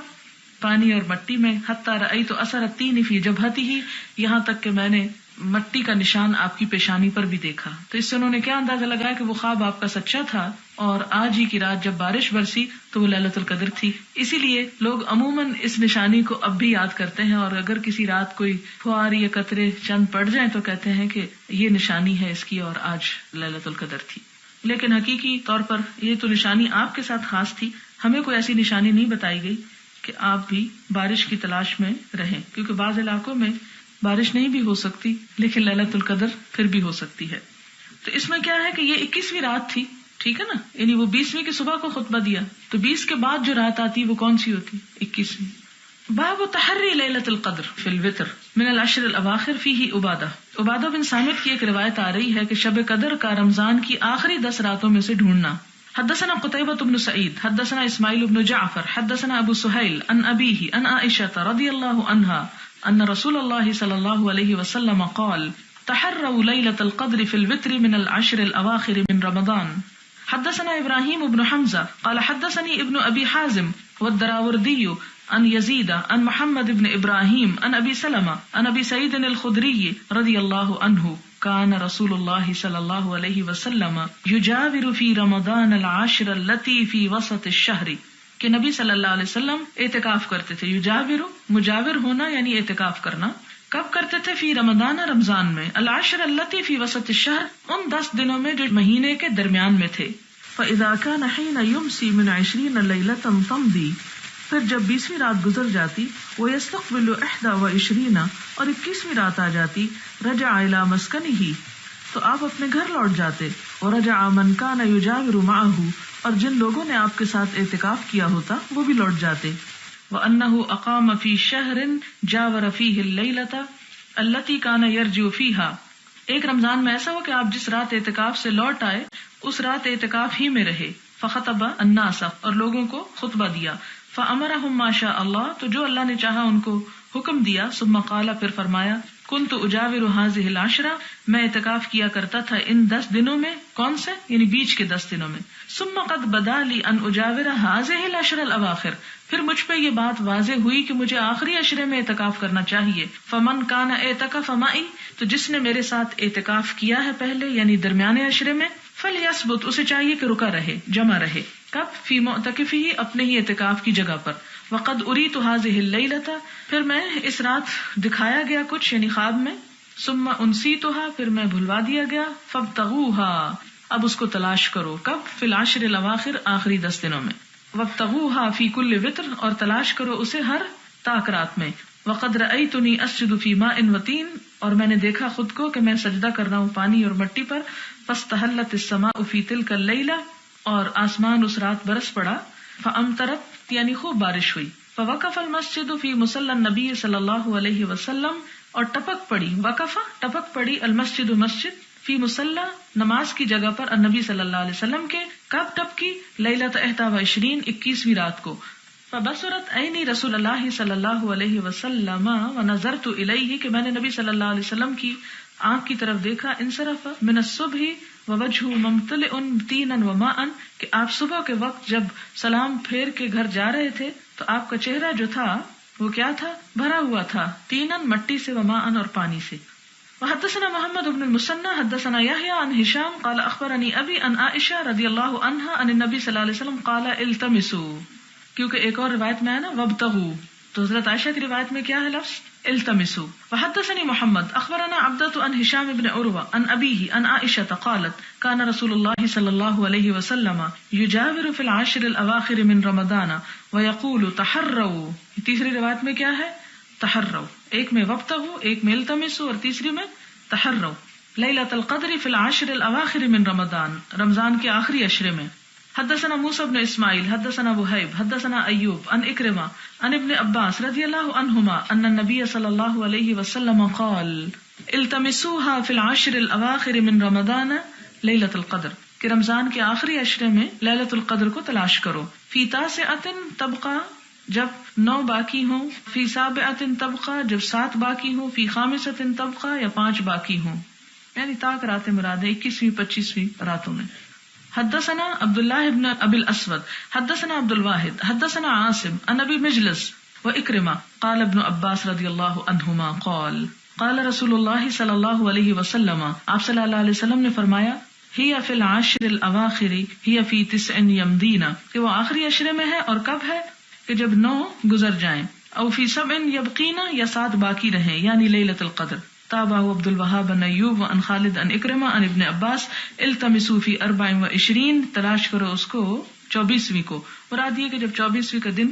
پانی اور مٹی میں. حتی رأیت اثر التین فی جبہتہ، یہاں تک کہ میں نے مٹی کا نشان آپ کی پیشانی پر بھی دیکھا. تو اس سے انہوں نے کیا اندازہ لگایا کہ وہ خواب آپ کا سچا تھا، اور آج ہی کی رات جب بارش برسی تو وہ لیلۃ القدر تھی. اسی لیے لوگ عموماً اس نشانی کو اب بھی یاد کرتے ہیں، اور اگر کسی رات کوئی فوار یا قطرے چند پڑ جائیں تو کہتے ہیں کہ یہ نشانی ہے اس کی، اور آج لیلۃ القدر تھی. لیکن حقیقی طور پر یہ تو نشانی آپ کے ساتھ خاص تھی. ہمیں کوئی ایسی نشانی نہیں بتائی گئی کہ آپ بھی بارش کی تلاش میں رہیں، کیونکہ بعض علاقوں میں بارش نہیں بھی ہو سکتی لیکن لیلۃ القدر پھر بھی ہو سکتی ہے. تو اس میں کیا ہے کہ یہ 21ویں رات تھی، ٹھیک ہے نا، یعنی وہ 20ویں کی صبح کو خطبہ دیا، تو 20 کے بعد جو رات آتی وہ کون سی ہوتی؟ 21ویں. باب تحری لیلۃ القدر فی الوتر من العشر الاواخر فیہ عبادہ. عبادہ بن صامت کی ایک روایت آ رہی ہے کہ شب قدر کا رمضان کی آخری 10 راتوں میں سے ڈھونڈنا. حدثنا قتيبة بن سعيد حدثنا اسماعيل بن جعفر حدثنا ابو سهيل عن ابيه عن عائشة رضي الله عنها ان رسول الله صلى الله عليه وسلم قال تحروا ليلة القدر في الوتر من العشر الاواخر من رمضان. حدثنا ابراهيم بن حمزة قال حدثني ابن ابي حازم والدراوردي عن يزيد عن محمد بن ابراهيم عن ابي سلمة عن ابي سعيد الخدري رضي الله عنه كان رسول اللہ صلی اللہ علیہ وسلم یجاور فی رمضان العاشر التي فی وسط الشہر، کہ نبی صلی اللہ علیہ وسلم اعتکاف کرتے تھے. یجاور، مجاور ہونا یعنی اعتکاف کرنا. کب کرتے تھے؟ فی رمضان، رمضان میں. العاشر التي فی وسط الشہر، ان 10 دنوں میں جو مہینے کے درمیان میں تھے. فاذا كان حين يمسي من 20 ليلة تمضي، پھر جب 20ویں رات گزر جاتی، ويستقبل 21 اور 21ویں رات آ جاتی، رجع الى مسکنہ، تو آپ اپنے گھر لوٹ جاتے. ورجع من کان یجاور معه، اور جن لوگوں نے آپ کے ساتھ اعتکاف کیا ہوتا وہ بھی لوٹ جاتے. وانه اقام فی شہر جاور فیہ اللیلۃ التی کان یرجع فیہا، ایک رمضان میں ایسا ہوا کہ آپ جس رات اعتکاف سے لوٹ آئے اس رات اعتکاف ہی میں رہے. فخطب الناس، اور لوگوں کو خطبہ دیا. فامرهم ما شاء اللہ، تو جو اللہ نے چاہا ان کو حکم دیا. ثم قال، پھر فرمایا، کنت اجاور هذه العشرہ، میں اعتکاف کیا کرتا تھا ان 10 دنوں میں. کون سے؟ یعنی بیچ کے 10 دنوں میں. ثم قد بدا لی ان اجاور هذه العشر الاواخر، پھر مجھ پہ یہ بات واضح ہوئی کہ مجھے آخری عشرے میں اعتکاف کرنا چاہیے. فمن کان اعتکف معی، تو جس نے میرے ساتھ اعتکاف کیا ہے پہلے یعنی درمیانے عشرے میں، فلیثبت، اسے چاہیے کہ رکا رہے، جمع رہے. کب؟ فی معتکفہ، اپنے ہی اعتکاف کی جگہ پر. وقد اریت هذه الليلة، پھر میں اس رات دکھایا گیا کچھ یعنی خواب میں. ثم انسیتها، پھر میں بھلوا دیا گیا. فابتغوها، اب اس کو تلاش کرو. کب؟ فی العشر الاواخر، آخری 10 دنوں میں. وابتغوها فی کل وتر، اور تلاش کرو اسے ہر طاق رات میں. وقد رأیتنی اسجد فی ماء وطین، اور میں نے دیکھا خود کو کہ میں سجدہ کر رہا ہوں پانی اور مٹی پر. فاستحلت السماء فی تلک اللیلہ، اور آسمان اس رات برس پڑا. فامطرت، یعنی خوب بارش ہوئی. فوقف المسجد فی مصلی النبی صلی اللہ علیہ وسلم، اور ٹپک پڑی، وقفہ ٹپک پڑی، المسجد مسجد، فی مصلی نماز کی جگہ پر، النبی صلی اللہ علیہ وسلم کے. کب ٹپکی؟ لیلۃ 21 21ویں رات کو. فبصرت عینی رسول اللہ صلی اللہ علیہ وسلم ونظرت الیہ، کہ میں نے نبی صلی اللہ علیہ وسلم کی آنکھ کی طرف دیکھا. انصرف من الصبح ووجهه ممتلئ طینا وماء، کہ آپ صبح کے وقت جب سلام پھیر کے گھر جا رہے تھے تو آپ کا چہرہ جو تھا وہ کیا تھا؟ بھرا ہوا تھا. طینا، مٹی سے، وماء، اور پانی سے. وحدثنا محمد بن المثنى حدثنا يحيى عن هشام قال اخبرني ابي عن عائشة رضی اللہ عنها عن النبي صلی اللہ علیہ وسلم قال التمسوا، کیونکہ ایک اور روایت میں ہے نا وابتغوا، تو حضرت عائشہ کی روایت میں کیا ہے لفظ؟ التمسوا. وحدثني محمد اخبرنا عبدة عن هشام بن عروة عن ابيه عن عائشة قالت كان رسول الله صلى الله عليه وسلم يجاور في العشر الاواخر من رمضان ويقول تحروا. تیسری روایت میں کیا ہے؟ تحروا. ایک میں وابتغوا، ایک میں التمسوا، اور تیسری میں تحروا. لیلۃ القدر فی العشر الاواخر من رمضان، رمضان کے آخری عشرے میں. حدثنا موسى بن اسماعیل حدثنا وهيب حدثنا ایوب عن اکرمہ عن ابن عباس رضی اللہ عنہما ان النبی صلی اللہ علیہ وسلم قال التمسوها في العشر الاواخر من رمضان لیلۃ القدر، کہ رمضان کے آخری عشرے میں لیلۃ القدر کو تلاش کرو. فی تاسعۃ تبقى، جب 9 باقی ہوں. فی سابعۃ تبقى، جب 7 باقی ہوں. فی خامسۃ تبقى، یا 5 باقی ہوں. یعنی طاق راتیں مراد ہے 21ویں 25ویں راتوں میں. حدثنا عبد الله بن ابي الاسود حدثنا عبد الواحد حدثنا عاصم عن ابي مجلس واكرمه قال ابن عباس رضی اللہ عنہما قال قال رسول اللہ صلی اللہ علیہ وسلم، آپ صلی اللہ علیہ وسلم نے فرمایا، هي في العشر الاواخر هي في 9 يمضين، کہ وہ آخری عشرے میں ہے اور کب ہے؟ کہ جب 9 گزر جائیں. او في 7 يبقين، یا 7 باقی رہیں، یعنی لیلۃ القدر. تابعه عبد الوهاب بن ایوب عن خالد عن اکرمہ عن ابن عباس التمسوا فی 24، تلاش کرو اس کو 24ویں کو. مراد یہ کہ جب 24ویں کا دن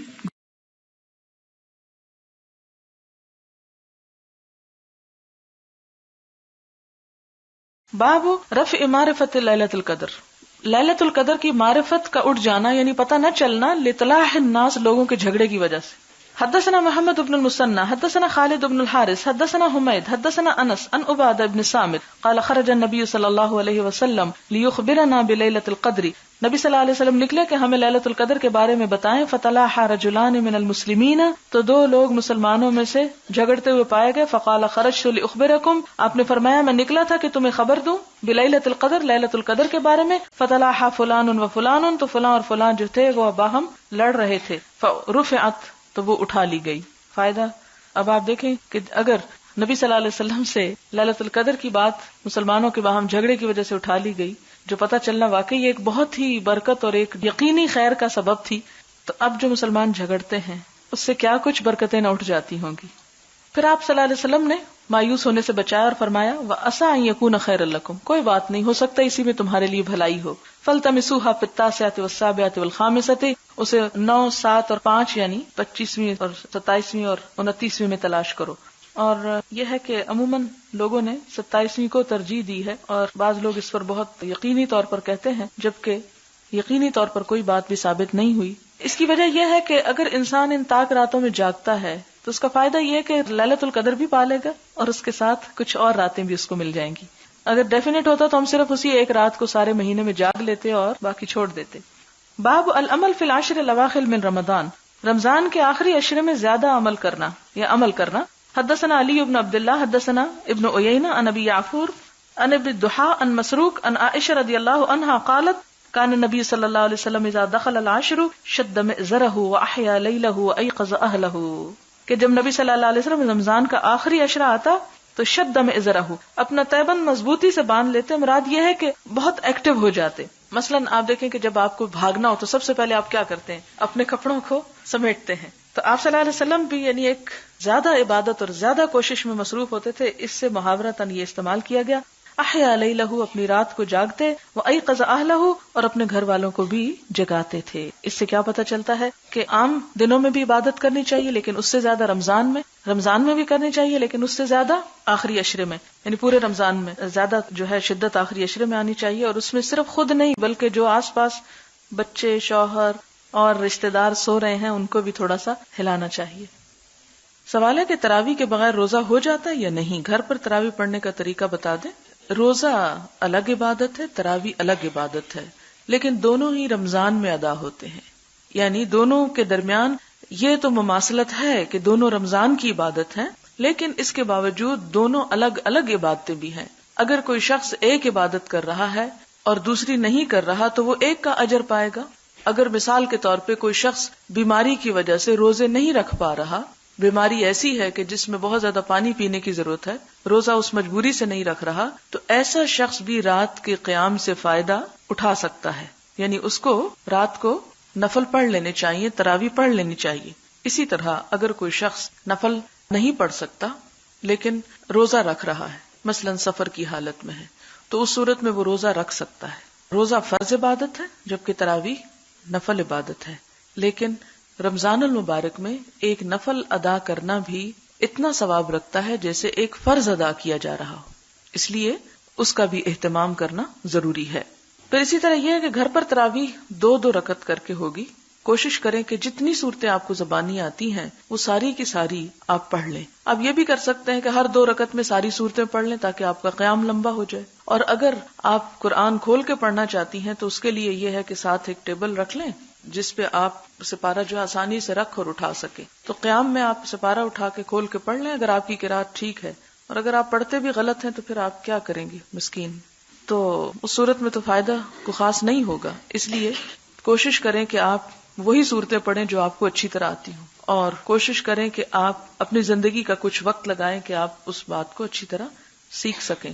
باب رفع معرفت لیلۃ القدر، لیلۃ القدر کی معرفت کا اٹھ جانا یعنی پتہ نہ چلنا، لطلاح الناس، لوگوں کے جھگڑے کی وجہ سے. حدثنا محمد بن المثنى حدثنا خالد بن الحارث حدثنا حمید حدثنا انس عن عبادہ بن صامت قال خرج النبی صلی اللہ علیہ وسلم لیخبرنا بلیلۃ القدر، نبی صلی اللہ علیہ وسلم نکلے کہ ہمیں لیلۃ القدر کے بارے میں بتائیں. فتلاحى رجلان من المسلمین، تو 2 لوگ مسلمانوں میں سے جھگڑتے ہوئے پائے گئے. فقال خرجت لاخبرکم، آپ نے فرمایا میں نکلا تھا کہ تمہیں خبر دوں بلیلۃ القدر، لیلۃ القدر کے بارے میں. فتلاحى فلان وفلان، تو فلاں اور فلاں جو تھے وہ باہم لڑ رہے تھے. فرفعت، تو وہ اٹھا لی گئی. فائدہ، اب آپ دیکھیں کہ اگر نبی صلی اللہ علیہ وسلم سے لیلۃ القدر کی بات مسلمانوں کے باہم جھگڑے کی وجہ سے اٹھا لی گئی، جو پتہ چلنا واقعی ایک بہت ہی برکت اور ایک یقینی خیر کا سبب تھی، تو اب جو مسلمان جھگڑتے ہیں اس سے کیا کچھ برکتیں نہ اٹھ جاتی ہوں گی. پھر آپ صلی اللہ علیہ وسلم نے مایوس ہونے سے بچایا اور فرمایا وَعَسَىٰ أَن يَكُونَ خَيْرًا لَكُمْ، کوئی بات نہیں، ہو سکتا ہے اسی میں تمہارے لیے بھلائی ہو. فَالْتَمِسُوهَا فِي التَّاسِعَةِ وَالسَّابِعَةِ وَالْخَامِسَةِ، اسے 9، 7 اور 5 یعنی 25ویں اور 27ویں اور 29ویں میں تلاش کرو. اور یہ ہے کہ عموماً لوگوں نے 27ویں کو ترجیح دی ہے، اور بعض لوگ اس پر بہت یقینی طور پر کہتے ہیں، جبکہ یقینی طور پر کوئی بات بھی ثابت نہیں ہوئی۔ اس کی وجہ یہ ہے کہ اگر انسان ان تاک راتوں میں جاگتا ہے تو اس کا فائدہ یہ ہے کہ لیلۃ القدر بھی پا لے گا، اور اس کے ساتھ کچھ اور راتیں بھی اس کو مل جائیں گی۔ اگر ڈیفینیٹ ہوتا تو ہم صرف اسی ایک رات کو سارے مہینے میں جاگ لیتے اور باقی چھوڑ دیتے۔ باب العمل فی العشر الاواخر من رمضان، رمضان کے آخری عشرے میں زیادہ عمل کرنا یا عمل کرنا۔ حدثنا علی بن عبداللہ حدثنا ابن عیینہ عن ابی یعفور عن ابن الضحیٰ عن مسروق عن عائشہ رضی اللہ عنہا قالت کان النبی صلی اللہ علیہ وسلم اذا دخل العشر شد مئزرہ واحیا لیلہ وایقظ اہلہ، کہ جب نبی صلی اللہ علیہ وسلم رمضان کا آخری عشرہ آتا تو شد مئزرہ، اپنا تیبند مضبوطی سے باندھ لیتے۔ مراد یہ ہے کہ بہت ایکٹیو ہو جاتے۔ مثلاً آپ دیکھیں کہ جب آپ کو بھاگنا ہو تو سب سے پہلے آپ کیا کرتے ہیں؟ اپنے کپڑوں کو سمیٹتے ہیں۔ تو آپ صلی اللہ علیہ وسلم بھی یعنی ایک زیادہ عبادت اور زیادہ کوشش میں مصروف ہوتے تھے، اس سے محاورتاً یہ استعمال کیا گیا۔ احیا لیلہ، اپنی رات کو جاگتے، وایقظ اہلہ، اور اپنے گھر والوں کو بھی جگاتے تھے۔ اس سے کیا پتہ چلتا ہے کہ عام دنوں میں بھی عبادت کرنی چاہیے، لیکن اس سے زیادہ رمضان میں بھی کرنی چاہیے، لیکن اس سے زیادہ آخری عشرے میں، یعنی پورے رمضان میں زیادہ جو ہے شدت آخری عشرے میں آنی چاہیے، اور اس میں صرف خود نہیں بلکہ جو آس پاس بچے، شوہر اور رشتہ دار سو رہے ہیں ان کو بھی تھوڑا سا ہلانا چاہیے۔ سوال ہے کہ تراویح کے بغیر روزہ ہو جاتا ہے یا نہیں؟ گھر پر تراویح پڑھنے کا طریقہ بتا دیں۔ روزہ الگ عبادت ہے، تراویح الگ عبادت ہے، لیکن دونوں ہی رمضان میں ادا ہوتے ہیں، یعنی دونوں کے درمیان یہ تو مماثلت ہے کہ دونوں رمضان کی عبادت ہیں، لیکن اس کے باوجود دونوں الگ الگ عبادتیں بھی ہیں۔ اگر کوئی شخص ایک عبادت کر رہا ہے اور دوسری نہیں کر رہا تو وہ ایک کا اجر پائے گا۔ اگر مثال کے طور پہ کوئی شخص بیماری کی وجہ سے روزے نہیں رکھ پا رہا، بیماری ایسی ہے کہ جس میں بہت زیادہ پانی پینے کی ضرورت ہے، روزہ اس مجبوری سے نہیں رکھ رہا، تو ایسا شخص بھی رات کے قیام سے فائدہ اٹھا سکتا ہے، یعنی اس کو رات کو نفل پڑھ لینے چاہیے، تراویح پڑھ لینی چاہیے۔ اسی طرح اگر کوئی شخص نفل نہیں پڑھ سکتا لیکن روزہ رکھ رہا ہے، مثلا سفر کی حالت میں ہے، تو اس صورت میں وہ روزہ رکھ سکتا ہے۔ روزہ فرض عبادت ہے جبکہ تراویح نفل عبادت ہے، لیکن رمضان المبارک میں ایک نفل ادا کرنا بھی اتنا ثواب رکھتا ہے جیسے ایک فرض ادا کیا جا رہا ہو، اس لیے اس کا بھی اہتمام کرنا ضروری ہے۔ پھر اسی طرح یہ ہے کہ گھر پر تراویح 2-2 رکعت کر کے ہوگی۔ کوشش کریں کہ جتنی صورتیں آپ کو زبانی آتی ہیں وہ ساری کی ساری آپ پڑھ لیں۔ آپ یہ بھی کر سکتے ہیں کہ ہر 2 رکعت میں ساری صورتیں پڑھ لیں تاکہ آپ کا قیام لمبا ہو جائے، اور اگر آپ قرآن کھول کے پڑھنا چاہتی ہیں تو اس کے لیے یہ ہے کہ ساتھ ایک ٹیبل رکھ لیں جس پہ آپ سپارہ جو آسانی سے رکھ اور اٹھا سکیں، تو قیام میں آپ سپارہ اٹھا کے کھول کے پڑھ لیں اگر آپ کی قرات ٹھیک ہے، اور اگر آپ پڑھتے بھی غلط ہیں تو پھر آپ کیا کریں گے مسکین، تو اس صورت میں تو فائدہ کو خاص نہیں ہوگا۔ اس لیے کوشش کریں کہ آپ وہی صورتیں پڑھیں جو آپ کو اچھی طرح آتی ہوں، اور کوشش کریں کہ آپ اپنی زندگی کا کچھ وقت لگائیں کہ آپ اس بات کو اچھی طرح سیکھ سکیں۔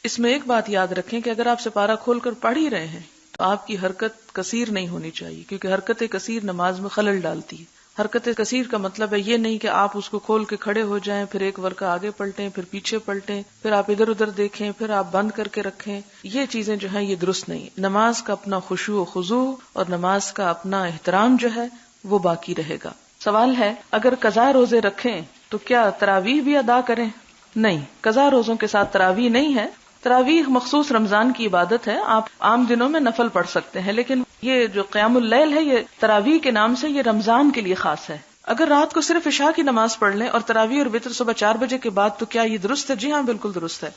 اس میں ایک بات یاد رکھیں کہ اگر آپ سپارہ کھول کر پڑھ ہی رہے ہیں تو آپ کی حرکت کثیر نہیں ہونی چاہیے، کیونکہ حرکت کثیر نماز میں خلل ڈالتی ہے۔ حرکت کثیر کا مطلب ہے یہ نہیں کہ آپ اس کو کھول کے کھڑے ہو جائیں، پھر ایک ورقہ آگے پلٹیں، پھر پیچھے پلٹیں، پھر آپ ادھر ادھر دیکھیں، پھر آپ بند کر کے رکھیں۔ یہ چیزیں جو ہیں یہ درست نہیں۔ نماز کا اپنا خشوع و خضوع اور نماز کا اپنا احترام جو ہے وہ باقی رہے گا۔ سوال ہے اگر قضا روزے رکھیں تو کیا تراویح بھی ادا کریں؟ نہیں، قضا روزوں کے ساتھ تراویح نہیں ہے۔ تراویح مخصوص رمضان کی عبادت ہے، آپ عام دنوں میں نفل پڑھ سکتے ہیں، لیکن یہ جو قیام اللیل ہے یہ تراویح کے نام سے یہ رمضان کے لیے خاص ہے۔ اگر رات کو صرف عشاء کی نماز پڑھ لیں اور تراویح اور وتر صبح 4 بجے کے بعد، تو کیا یہ درست ہے؟ جی ہاں، بالکل درست ہے۔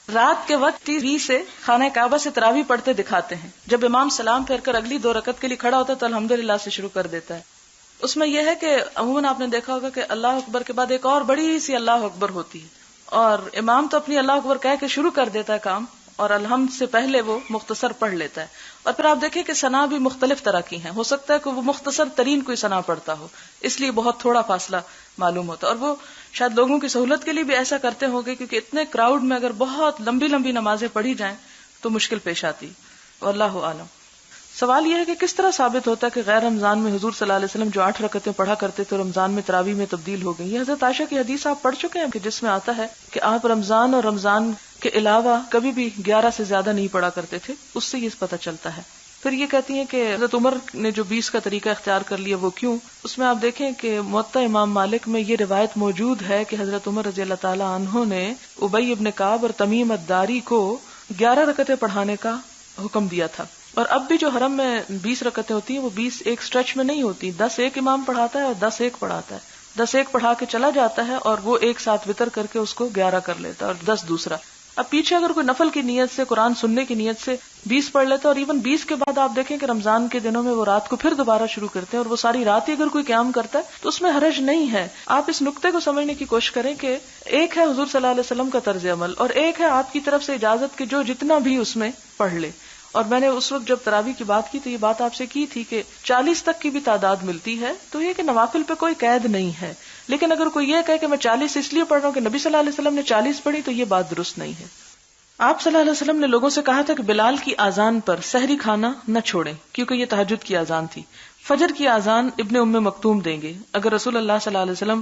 رات کے وقت 30 سے خانہ کعبہ سے تراویح پڑھتے دکھاتے ہیں، جب امام سلام پھیر کر اگلی 2 رکعت کے لیے کھڑا ہوتا ہے تو الحمدللہ سے شروع کر دیتا ہے۔ اس میں یہ ہے کہ عموماً آپ نے دیکھا ہوگا کہ اللہ اکبر کے بعد ایک اور بڑی سی اللہ اکبر ہوتی ہے، اور امام تو اپنی اللہ اکبر کہہ کے شروع کر دیتا ہے کام، اور الحمد سے پہلے وہ مختصر پڑھ لیتا ہے۔ اور پھر آپ دیکھیں کہ ثنا بھی مختلف طرح کی ہیں، ہو سکتا ہے کہ وہ مختصر ترین کوئی ثنا پڑھتا ہو، اس لیے بہت تھوڑا فاصلہ معلوم ہوتا ہے، اور وہ شاید لوگوں کی سہولت کے لیے بھی ایسا کرتے ہوں گے، کیونکہ اتنے کراؤڈ میں اگر بہت لمبی لمبی نمازیں پڑھی جائیں تو مشکل پیش آتی۔ واللہ عالم۔ سوال یہ ہے کہ کس طرح ثابت ہوتا ہے کہ غیر رمضان میں حضور صلی اللہ علیہ وسلم جو 8 رکعتیں پڑھا کرتے تھے رمضان میں تراویح میں تبدیل ہو گئی؟ یہ حضرت عائشہ کی حدیث آپ پڑھ چکے ہیں کہ جس میں آتا ہے کہ آپ رمضان اور رمضان کے علاوہ کبھی بھی 11 سے زیادہ نہیں پڑھا کرتے تھے، اس سے یہ پتہ چلتا ہے۔ پھر یہ کہتی ہیں کہ حضرت عمر نے جو 20 کا طریقہ اختیار کر لیا وہ کیوں؟ اس میں آپ دیکھیں کہ موطا امام مالک میں یہ روایت موجود ہے کہ حضرت عمر رضی اللہ تعالی عنہ نے ابی ابن کعب اور تمیم الداری کو 11 رکعتیں پڑھانے کا حکم دیا تھا. اور اب بھی جو حرم میں 20 رکعتیں ہوتی ہیں وہ 20 ایک سٹریچ میں نہیں ہوتی، 10 ایک امام پڑھاتا ہے اور 10 ایک پڑھاتا ہے، 10 ایک پڑھا کے چلا جاتا ہے اور وہ ایک ساتھ وتر کر کے اس کو 11 کر لیتا ہے اور 10 دوسرا. اب پیچھے اگر کوئی نفل کی نیت سے قرآن سننے کی نیت سے 20 پڑھ لیتا ہے، اور ایون 20 کے بعد آپ دیکھیں کہ رمضان کے دنوں میں وہ رات کو پھر دوبارہ شروع کرتے ہیں اور وہ ساری رات ہی اگر کوئی قیام کرتا ہے تو اس میں حرج نہیں ہے. آپ اس نقطے کو سمجھنے کی کوشش کریں کہ ایک ہے حضور صلی اللہ علیہ وسلم کا طرز عمل اور ایک ہے آپ کی طرف سے اجازت کہ جو جتنا بھی اس میں پڑھ لے. اور میں نے اس وقت جب تراویح کی بات کی تو یہ بات آپ سے کی تھی کہ 40 تک کی بھی تعداد ملتی ہے، تو یہ کہ نوافل پہ کوئی قید نہیں ہے. لیکن اگر کوئی یہ کہے کہ میں 40 اس لیے پڑھ رہا ہوں کہ نبی صلی اللہ علیہ وسلم نے 40 پڑھی تو یہ بات درست نہیں ہے. آپ صلی اللہ علیہ وسلم نے لوگوں سے کہا تھا کہ بلال کی اذان پر سحری کھانا نہ چھوڑیں کیونکہ یہ تہجد کی اذان تھی. فجر کی اذان ابن ام مکتوم دیں گے. اگر رسول اللہ صلی اللہ علیہ وسلم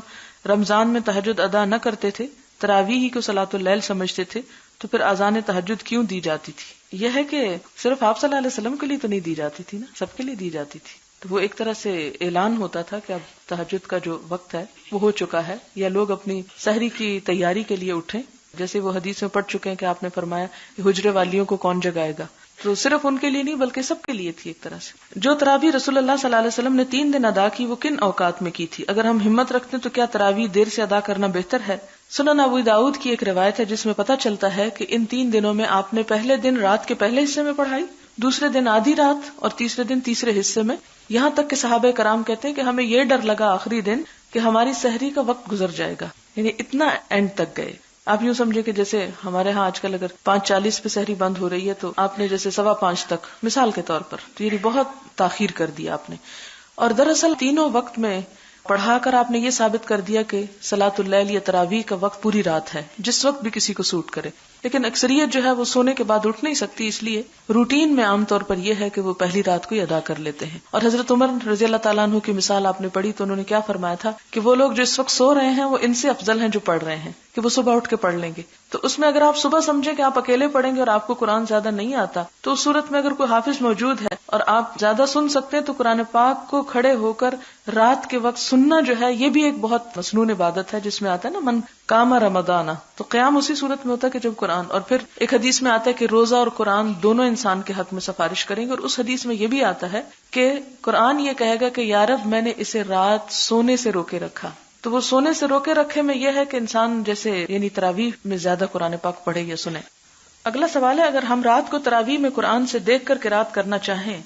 رمضان میں تہجد ادا نہ کرتے تھے، تراویح ہی کو صلاۃ اللیل سمجھتے تھے، تو پھر اذان تہجد کیوں دی جاتی تھی؟ یہ ہے کہ صرف آپ صلی اللہ علیہ وسلم کے لیے تو نہیں دی جاتی تھی نا، سب کے لیے دی جاتی تھی. تو وہ ایک طرح سے اعلان ہوتا تھا کہ اب تہجد کا جو وقت ہے وہ ہو چکا ہے، یا لوگ اپنی سحری کی تیاری کے لیے اٹھیں. جیسے وہ حدیث میں پڑھ چکے ہیں کہ آپ نے فرمایا کہ حجرے والیوں کو کون جگائے گا، تو صرف ان کے لیے نہیں بلکہ سب کے لیے تھی ایک طرح سے. جو تراویح رسول اللہ صلی اللہ علیہ وسلم نے 3 دن ادا کی وہ کن اوقات میں کی تھی؟ اگر ہم ہمت رکھتے ہیں تو کیا تراویح دیر سے ادا کرنا بہتر ہے؟ سنن ابو داؤد کی ایک روایت ہے جس میں پتہ چلتا ہے کہ ان 3 دنوں میں آپ نے پہلے دن رات کے پہلے حصے میں پڑھائی، دوسرے دن آدھی رات اور تیسرے دن تیسرے حصے میں. یہاں تک کہ صحابہ کرام کہتے ہیں کہ ہمیں یہ ڈر لگا آخری دن کہ ہماری سحری کا وقت گزر جائے گا، یعنی اتنا اینڈ تک گئے. آپ یوں سمجھے کہ جیسے ہمارے ہاں آج کل اگر 5:40 پہ سحری بند ہو رہی ہے تو آپ نے جیسے 5:15 تک مثال کے طور پر، تو یہ بہت تاخیر کر دیا آپ نے. اور دراصل تینوں وقت میں پڑھا کر آپ نے یہ ثابت کر دیا کہ صلاۃ اللیل یا تراویح کا وقت پوری رات ہے، جس وقت بھی کسی کو سوٹ کرے. لیکن اکثریت جو ہے وہ سونے کے بعد اٹھ نہیں سکتی، اس لیے روٹین میں عام طور پر یہ ہے کہ وہ پہلی رات کو ہی ادا کر لیتے ہیں. اور حضرت عمر رضی اللہ تعالیٰ عنہ کی مثال آپ نے پڑھی تو انہوں نے کیا فرمایا تھا کہ وہ لوگ جو اس وقت سو رہے ہیں وہ ان سے افضل ہیں جو پڑھ رہے ہیں، کہ وہ صبح اٹھ کے پڑھ لیں گے. تو اس میں اگر آپ صبح سمجھیں کہ آپ اکیلے پڑھیں گے اور آپ کو قرآن زیادہ نہیں آتا، تو اس صورت میں اگر کوئی حافظ موجود ہے اور آپ زیادہ سن سکتے ہیں تو قرآن پاک کو کھڑے ہو کر رات کے وقت سننا جو ہے یہ بھی ایک بہت مسنون عبادت ہے، جس میں آتا ہے نا من قام رمضان، تو قیام اسی صورت میں ہوتا ہے کہ جب قرآن. اور پھر ایک حدیث میں آتا ہے کہ روزہ اور قرآن دونوں انسان کے حق میں سفارش کریں گے. اور اس حدیث میں یہ بھی آتا ہے کہ قرآن یہ کہے گا کہ یا رب میں نے اسے رات سونے سے روکے رکھا. تو وہ سونے سے روکے رکھے میں یہ ہے کہ انسان جیسے یعنی تراویح میں زیادہ قرآن پاک پڑھے یا سنے. اگلا سوال ہے، اگر ہم رات کو تراویح میں قرآن سے دیکھ کر قرات کرنا چاہیں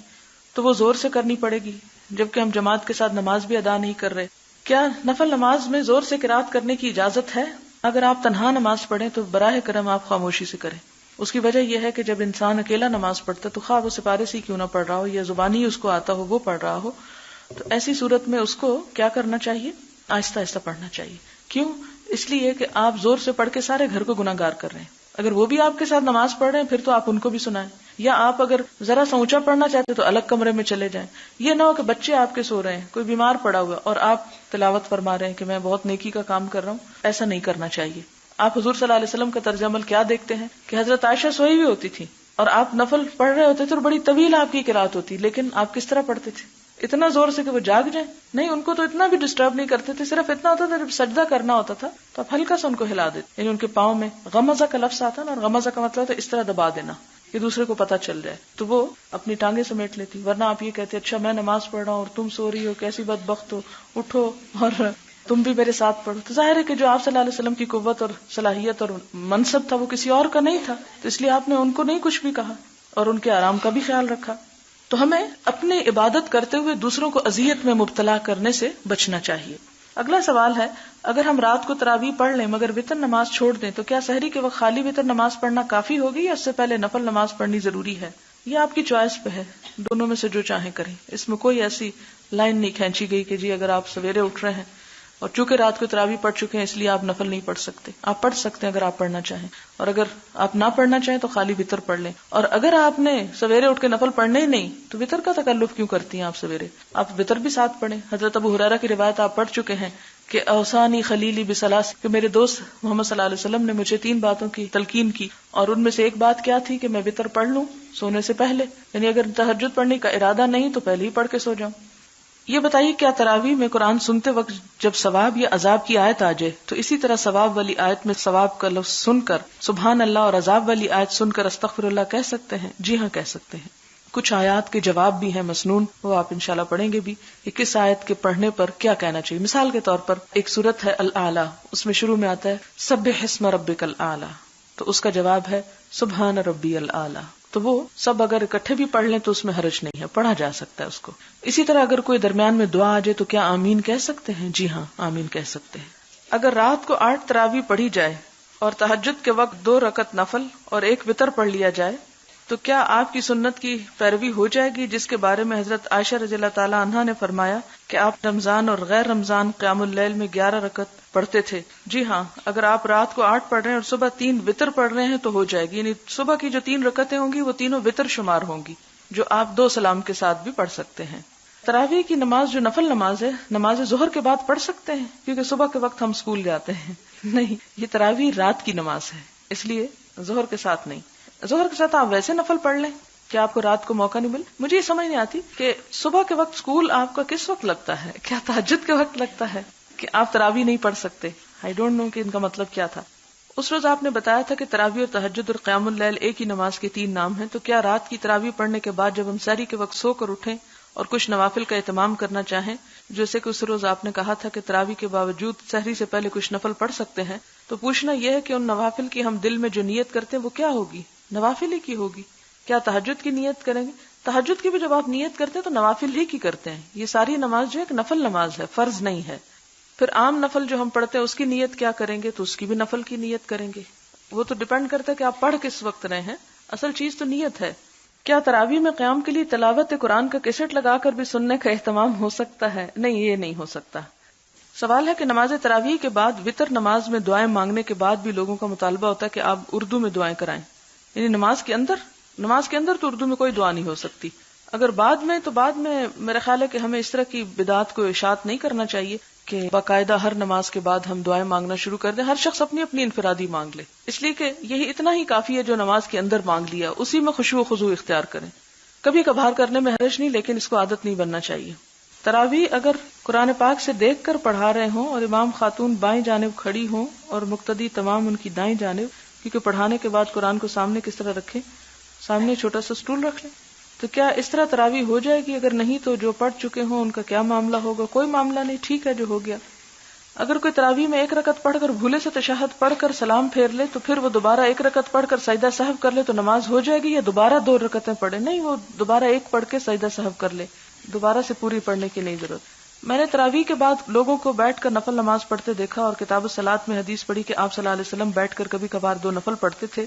تو وہ زور سے کرنی پڑے گی جبکہ ہم جماعت کے ساتھ نماز بھی ادا نہیں کر رہے. کیا نفل نماز میں زور سے قرات کرنے کی اجازت ہے؟ اگر آپ تنہا نماز پڑھیں تو براہ کرم آپ خاموشی سے کریں. اس کی وجہ یہ ہے کہ جب انسان اکیلا نماز پڑھتا ہے تو خواہ وہ سپارے سے کیوں نہ پڑھ رہا ہو یا زبانی اس کو آتا ہو وہ پڑھ رہا ہو، تو ایسی صورت میں اس کو کیا کرنا چاہیے؟ آہستہ آہستہ پڑھنا چاہیے. کیوں؟ اس لیے کہ آپ زور سے پڑھ کے سارے گھر کو گناہ گار کر رہے ہیں. اگر وہ بھی آپ کے ساتھ نماز پڑھ رہے ہیں پھر تو آپ ان کو بھی سنائیں، یا آپ اگر ذرا سا اونچا پڑھنا چاہتے تو الگ کمرے میں چلے جائیں. یہ نہ ہو کہ بچے آپ کے سو رہے ہیں، کوئی بیمار پڑا ہوا اور آپ تلاوت فرما رہے ہیں کہ میں بہت نیکی کا کام کر رہا ہوں. ایسا نہیں کرنا چاہیے. آپ حضور صلی اللہ علیہ وسلم کا طرز عمل کیا دیکھتے ہیں کہ حضرت عائشہ سوئی ہوئی ہوتی تھی اور آپ نفل پڑھ رہے ہوتے تھے اور بڑی طویل آپ کی قرات ہوتی، لیکن آپ کس طرح پڑھتے تھے؟ اتنا زور سے کہ وہ جاگ جائیں؟ نہیں، ان کو تو اتنا بھی ڈسٹرب نہیں کرتے تھے. صرف اتنا ہوتا تھا جب سجدہ کرنا ہوتا تھا تو آپ ہلکا سا ان کو ہلا دیتے، یعنی ان کے پاؤں میں غمزہ کا لفظ آتا نا، اور غمزہ کا مطلب ہوتا ہے اس طرح دبا دینا کہ دوسرے کو پتہ چل جائے، تو وہ اپنی ٹانگیں سمیٹ لیتی. ورنہ آپ یہ کہتے اچھا میں نماز پڑھ رہا ہوں اور تم سو رہی ہو، کیسی بدبخت ہو، اٹھو اور تم بھی میرے ساتھ پڑھو. تو ظاہر ہے کہ جو آپ صلی اللہ علیہ وسلم کی قوت اور صلاحیت اور منصب تھا وہ کسی اور کا نہیں تھا، تو اس لیے آپ نے ان کو نہیں کچھ بھی کہا اور ان کے آرام کا بھی خیال رکھا. تو ہمیں اپنی عبادت کرتے ہوئے دوسروں کو اذیت میں مبتلا کرنے سے بچنا چاہیے. اگلا سوال ہے، اگر ہم رات کو تراویح پڑھ لیں مگر وتر نماز چھوڑ دیں تو کیا سحری کے وقت خالی وتر نماز پڑھنا کافی ہوگی یا اس سے پہلے نفل نماز پڑھنی ضروری ہے؟ یہ آپ کی چوائس پہ ہے، دونوں میں سے جو چاہیں کریں. اس میں کوئی ایسی لائن نہیں کھینچی گئی کہ جی اگر آپ سویرے اٹھ رہے ہیں اور چونکہ رات کو تراویح پڑھ چکے ہیں اس لیے آپ نفل نہیں پڑھ سکتے. آپ پڑھ سکتے ہیں اگر آپ پڑھنا چاہیں، اور اگر آپ نہ پڑھنا چاہیں تو خالی وتر پڑھ لیں. اور اگر آپ نے سویرے اٹھ کے نفل پڑھنے ہی نہیں تو وتر کا تکلف کیوں کرتی ہیں آپ سویرے؟ آپ وتر بھی ساتھ پڑھیں. حضرت ابو ہریرہ کی روایت آپ پڑھ چکے ہیں کہ اوصانی خلیلی بثلاث، کہ میرے دوست محمد صلی اللہ علیہ وسلم نے مجھے 3 باتوں کی تلقین کی، اور ان میں سے ایک بات کیا تھی کہ میں وتر پڑھ لوں سونے سے پہلے، یعنی اگر تہجد پڑھنے کا ارادہ نہیں تو پہلے ہی پڑھ کے سو جاؤں. یہ بتائیے کیا تراویح میں قرآن سنتے وقت جب ثواب یا عذاب کی آیت آ جائے تو اسی طرح ثواب والی آیت میں ثواب کا لفظ سن کر سبحان اللہ اور عذاب والی آیت سن کر استغفر اللہ کہہ سکتے ہیں؟ جی ہاں کہہ سکتے ہیں. کچھ آیات کے جواب بھی ہیں مسنون، وہ آپ انشاءاللہ پڑھیں گے بھی کہ کس آیت کے پڑھنے پر کیا کہنا چاہیے. مثال کے طور پر ایک سورت ہے الاعلی، اس میں شروع میں آتا ہے سبح اسم ربک الاعلی، تو اس کا جواب ہے سبحان ربی الاعلی. تو وہ سب اگر اکٹھے بھی پڑھ لیں تو اس میں حرج نہیں ہے، پڑھا جا سکتا ہے اس کو. اسی طرح اگر کوئی درمیان میں دعا آ جائے تو کیا آمین کہہ سکتے ہیں؟ جی ہاں آمین کہہ سکتے ہیں. اگر رات کو 8 تراویح پڑھی جائے اور تہجد کے وقت 2 رکعت نفل اور 1 وتر پڑھ لیا جائے تو کیا آپ کی سنت کی پیروی ہو جائے گی، جس کے بارے میں حضرت عائشہ رضی اللہ تعالی عنہا نے فرمایا کہ آپ رمضان اور غیر رمضان قیام اللیل میں 11 رکعت پڑھتے تھے؟ جی ہاں، اگر آپ رات کو 8 پڑھ رہے ہیں اور صبح 3 وتر پڑھ رہے ہیں تو ہو جائے گی، یعنی صبح کی جو 3 رکعتیں ہوں گی وہ تینوں وتر شمار ہوں گی، جو آپ 2 سلام کے ساتھ بھی پڑھ سکتے ہیں. تراویح کی نماز جو نفل نماز ہے، نماز ظہر کے بعد پڑھ سکتے ہیں کیونکہ صبح کے وقت ہم اسکول جاتے ہیں. نہیں، یہ تراویح رات کی نماز ہے، اس لیے ظہر کے ساتھ نہیں. ظہر کے ساتھ آپ ویسے نفل پڑھ لیں کہ آپ کو رات کو موقع نہیں مل. مجھے یہ سمجھ نہیں آتی کہ صبح کے وقت اسکول آپ کا کس وقت لگتا ہے؟ کیا تہجد کے وقت لگتا ہے کہ آپ تراویح نہیں پڑھ سکتے؟ آئی ڈونٹ نو کہ ان کا مطلب کیا تھا. اس روز آپ نے بتایا تھا کہ تراویح اور تہجد اور قیام اللیل ایک ہی نماز کے 3 نام ہیں، تو کیا رات کی تراویح پڑھنے کے بعد جب ہم سحری کے وقت سو کر اٹھیں اور کچھ نوافل کا اہتمام کرنا چاہیں، جیسے کہ اس روز آپ نے کہا تھا کہ تراویح کے باوجود سحری سے پہلے کچھ نفل پڑھ سکتے ہیں، تو پوچھنا یہ ہے کہ ان نوافل کی ہم دل میں جو نیت کرتے ہیں وہ کیا ہوگی؟ نوافل ہی کی ہوگی. کیا تہجد کی نیت کریں گے؟ تہجد کی بھی جب آپ نیت کرتے ہیں تو نوافل ہی کی کرتے ہیں. یہ ساری نماز جو ہے ایک نفل نماز ہے، فرض نہیں ہے. پھر عام نفل جو ہم پڑھتے ہیں اس کی نیت کیا کریں گے؟ تو اس کی بھی نفل کی نیت کریں گے. وہ تو ڈیپینڈ کرتا ہے کہ آپ پڑھ کس وقت رہے ہیں، اصل چیز تو نیت ہے. کیا تراویح میں قیام کے لیے تلاوت قرآن کا کیسٹ لگا کر بھی سننے کا اہتمام ہو سکتا ہے؟ نہیں، یہ نہیں ہو سکتا. سوال ہے کہ نماز تراویح کے بعد وتر نماز میں دعائیں مانگنے کے بعد بھی لوگوں کا مطالبہ ہوتا ہے کہ آپ اردو میں دعائیں کرائیں، یعنی نماز کے اندر تو اردو میں کوئی دعا نہیں ہو سکتی. اگر بعد میں میرا خیال ہے کہ ہمیں اس طرح کی بدعات کو اشاعت نہیں کرنا چاہیے کہ باقاعدہ ہر نماز کے بعد ہم دعائیں مانگنا شروع کر دیں. ہر شخص اپنی اپنی انفرادی مانگ لے، اس لیے کہ یہی اتنا ہی کافی ہے جو نماز کے اندر مانگ لیا، اسی میں خشوع و خضوع اختیار کریں. کبھی کبھار کرنے میں حرج نہیں، لیکن اس کو عادت نہیں بننا چاہیے. تراویح اگر قرآن پاک سے دیکھ کر پڑھا رہے ہوں اور امام خاتون بائیں جانب کھڑی ہوں اور مقتدی تمام ان کی دائیں جانب، کیونکہ پڑھانے کے بعد قرآن کو سامنے کس طرح رکھیں؟ سامنے چھوٹا سا سٹول رکھ لیں. تو کیا اس طرح تراویح ہو جائے گی؟ اگر نہیں تو جو پڑھ چکے ہوں ان کا کیا معاملہ ہوگا؟ کوئی معاملہ نہیں، ٹھیک ہے جو ہو گیا. اگر کوئی تراویح میں 1 رکعت پڑھ کر بھولے سے تشہد پڑھ کر سلام پھیر لے تو پھر وہ دوبارہ 1 رکعت پڑھ کر سجدہ سہو کر لے تو نماز ہو جائے گی، یا دوبارہ 2 رکعتیں پڑھے؟ نہیں، وہ دوبارہ 1 پڑھ کے سجدہ سہو کر لے، دوبارہ سے پوری پڑھنے کی نہیں ضرورت. میں نے تراویح کے بعد لوگوں کو بیٹھ کر نفل نماز پڑھتے دیکھا اور کتاب الصلاۃ میں حدیث پڑھی کہ آپ صلی اللہ علیہ وسلم بیٹھ کر کبھی کبھار 2 نفل پڑھتے تھے.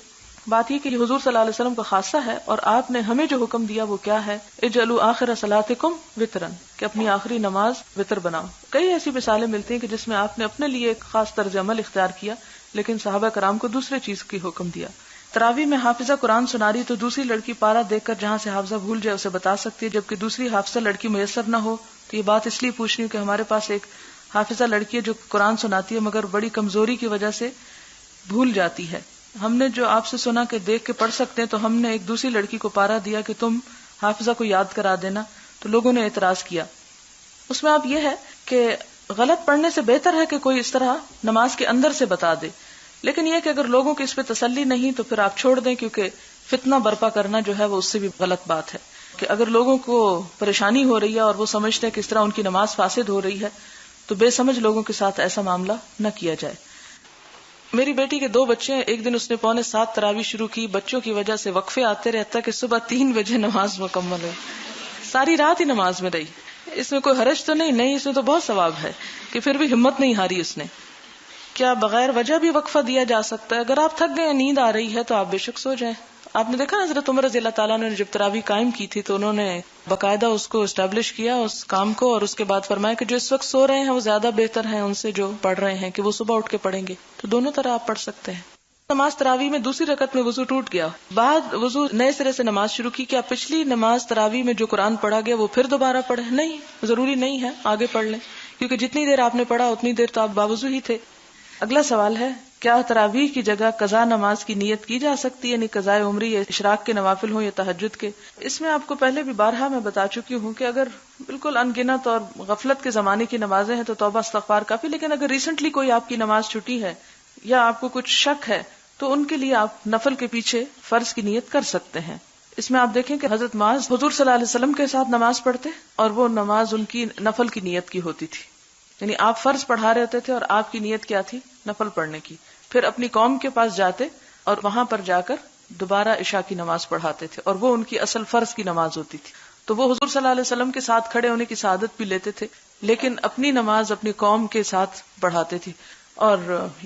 بات یہ کہ یہ حضور صلی اللہ علیہ وسلم کا خاصہ ہے، اور آپ نے ہمیں جو حکم دیا وہ کیا ہے؟ اجعلوا آخر صلاتکم وترا، کہ اپنی آخری نماز وتر بناؤ. کئی ایسی مثالیں ملتی ہیں کہ جس میں آپ نے اپنے لیے ایک خاص طرز عمل اختیار کیا لیکن صحابہ کرام کو دوسرے چیز کی حکم دیا. تراویح میں حافظہ قرآن سنا رہی تو دوسری لڑکی پارا دیکھ کر جہاں سے حافظہ بھول جائے اسے بتا سکتی ہے، جبکہ دوسری حافظہ لڑکی میسر نہ ہو. تو یہ بات اس لیے پوچھ رہی ہوں کہ ہمارے پاس ایک حافظہ لڑکی ہے جو قرآن سناتی ہے مگر بڑی کمزوری کی وجہ سے بھول جاتی ہے. ہم نے جو آپ سے سنا کہ دیکھ کے پڑھ سکتے ہیں، تو ہم نے ایک دوسری لڑکی کو پارا دیا کہ تم حافظہ کو یاد کرا دینا، تو لوگوں نے اعتراض کیا. اس میں اب یہ ہے کہ غلط پڑھنے سے بہتر ہے کہ کوئی اس طرح نماز کے اندر سے بتا دے، لیکن یہ کہ اگر لوگوں کی اس پہ تسلی نہیں تو پھر آپ چھوڑ دیں، کیونکہ فتنہ برپا کرنا جو ہے وہ اس سے بھی غلط بات ہے. کہ اگر لوگوں کو پریشانی ہو رہی ہے اور وہ سمجھتے ہیں کہ اس طرح ان کی نماز فاسد ہو رہی ہے تو بے سمجھ لوگوں کے ساتھ ایسا معاملہ نہ کیا جائے. میری بیٹی کے 2 بچے ہیں، ایک دن اس نے 6:45 تراویح شروع کی. بچوں کی وجہ سے وقفے آتے رہتا کہ صبح 3 بجے نماز مکمل ہوئی، ساری رات ہی نماز میں رہی. اس میں کوئی حرج تو نہیں، اس میں تو بہت ثواب ہے کہ پھر بھی ہمت نہیں ہاری اس نے. کیا بغیر وجہ بھی وقفہ دیا جا سکتا ہے؟ اگر آپ تھک گئے، نیند آ رہی ہے تو آپ بے شک سو جائیں. آپ نے دیکھا حضرت عمر رضی اللہ تعالیٰ نے جب تراویح قائم کی تھی تو انہوں نے باقاعدہ اس کو اسٹیبلش کیا اس کام کو، اور اس کے بعد فرمایا کہ جو اس وقت سو رہے ہیں وہ زیادہ بہتر ہیں ان سے جو پڑھ رہے ہیں، کہ وہ صبح اٹھ کے پڑھیں گے. تو دونوں طرح آپ پڑھ سکتے ہیں. نماز تراویح میں دوسری رکعت میں وضو ٹوٹ گیا، بعد وضو نئے سرے سے نماز شروع کی، کیا پچھلی نماز تراویح میں جو قرآن پڑھا گیا وہ پھر دوبارہ پڑھے؟ نہیں، ضروری نہیں ہے، آگے پڑھ لیں، کیونکہ جتنی دیر آپ نے پڑھا اتنی دیر تو آپ باوضو ہی تھے. اگلا سوال ہے کیا تراویح کی جگہ قضا نماز کی نیت کی جا سکتی ہے، یعنی قضاء عمری یا اشراق کے نوافل ہوں یا تہجد کے؟ اس میں آپ کو پہلے بھی بارہا میں بتا چکی ہوں کہ اگر بالکل انگنت اور غفلت کے زمانے کی نمازیں ہیں تو توبہ استغفار کافی، لیکن اگر ریسنٹلی کوئی آپ کی نماز چھٹی ہے یا آپ کو کچھ شک ہے تو ان کے لیے آپ نفل کے پیچھے فرض کی نیت کر سکتے ہیں۔ اس میں آپ دیکھیں کہ حضرت معاذ حضور صلی اللہ علیہ وسلم کے ساتھ نماز پڑھتے اور وہ نماز ان کی نفل کی نیت کی ہوتی تھی، یعنی آپ فرض پڑھا رہے ہوتے تھے اور آپ کی نیت کیا تھی؟ نفل پڑھنے کی۔ پھر اپنی قوم کے پاس جاتے اور وہاں پر جا کر دوبارہ عشاء کی نماز پڑھاتے تھے، اور وہ ان کی اصل فرض کی نماز ہوتی تھی۔ تو وہ حضور صلی اللہ علیہ وسلم کے ساتھ کھڑے ہونے کی سعادت بھی لیتے تھے، لیکن اپنی نماز اپنی قوم کے ساتھ پڑھاتے تھے۔ اور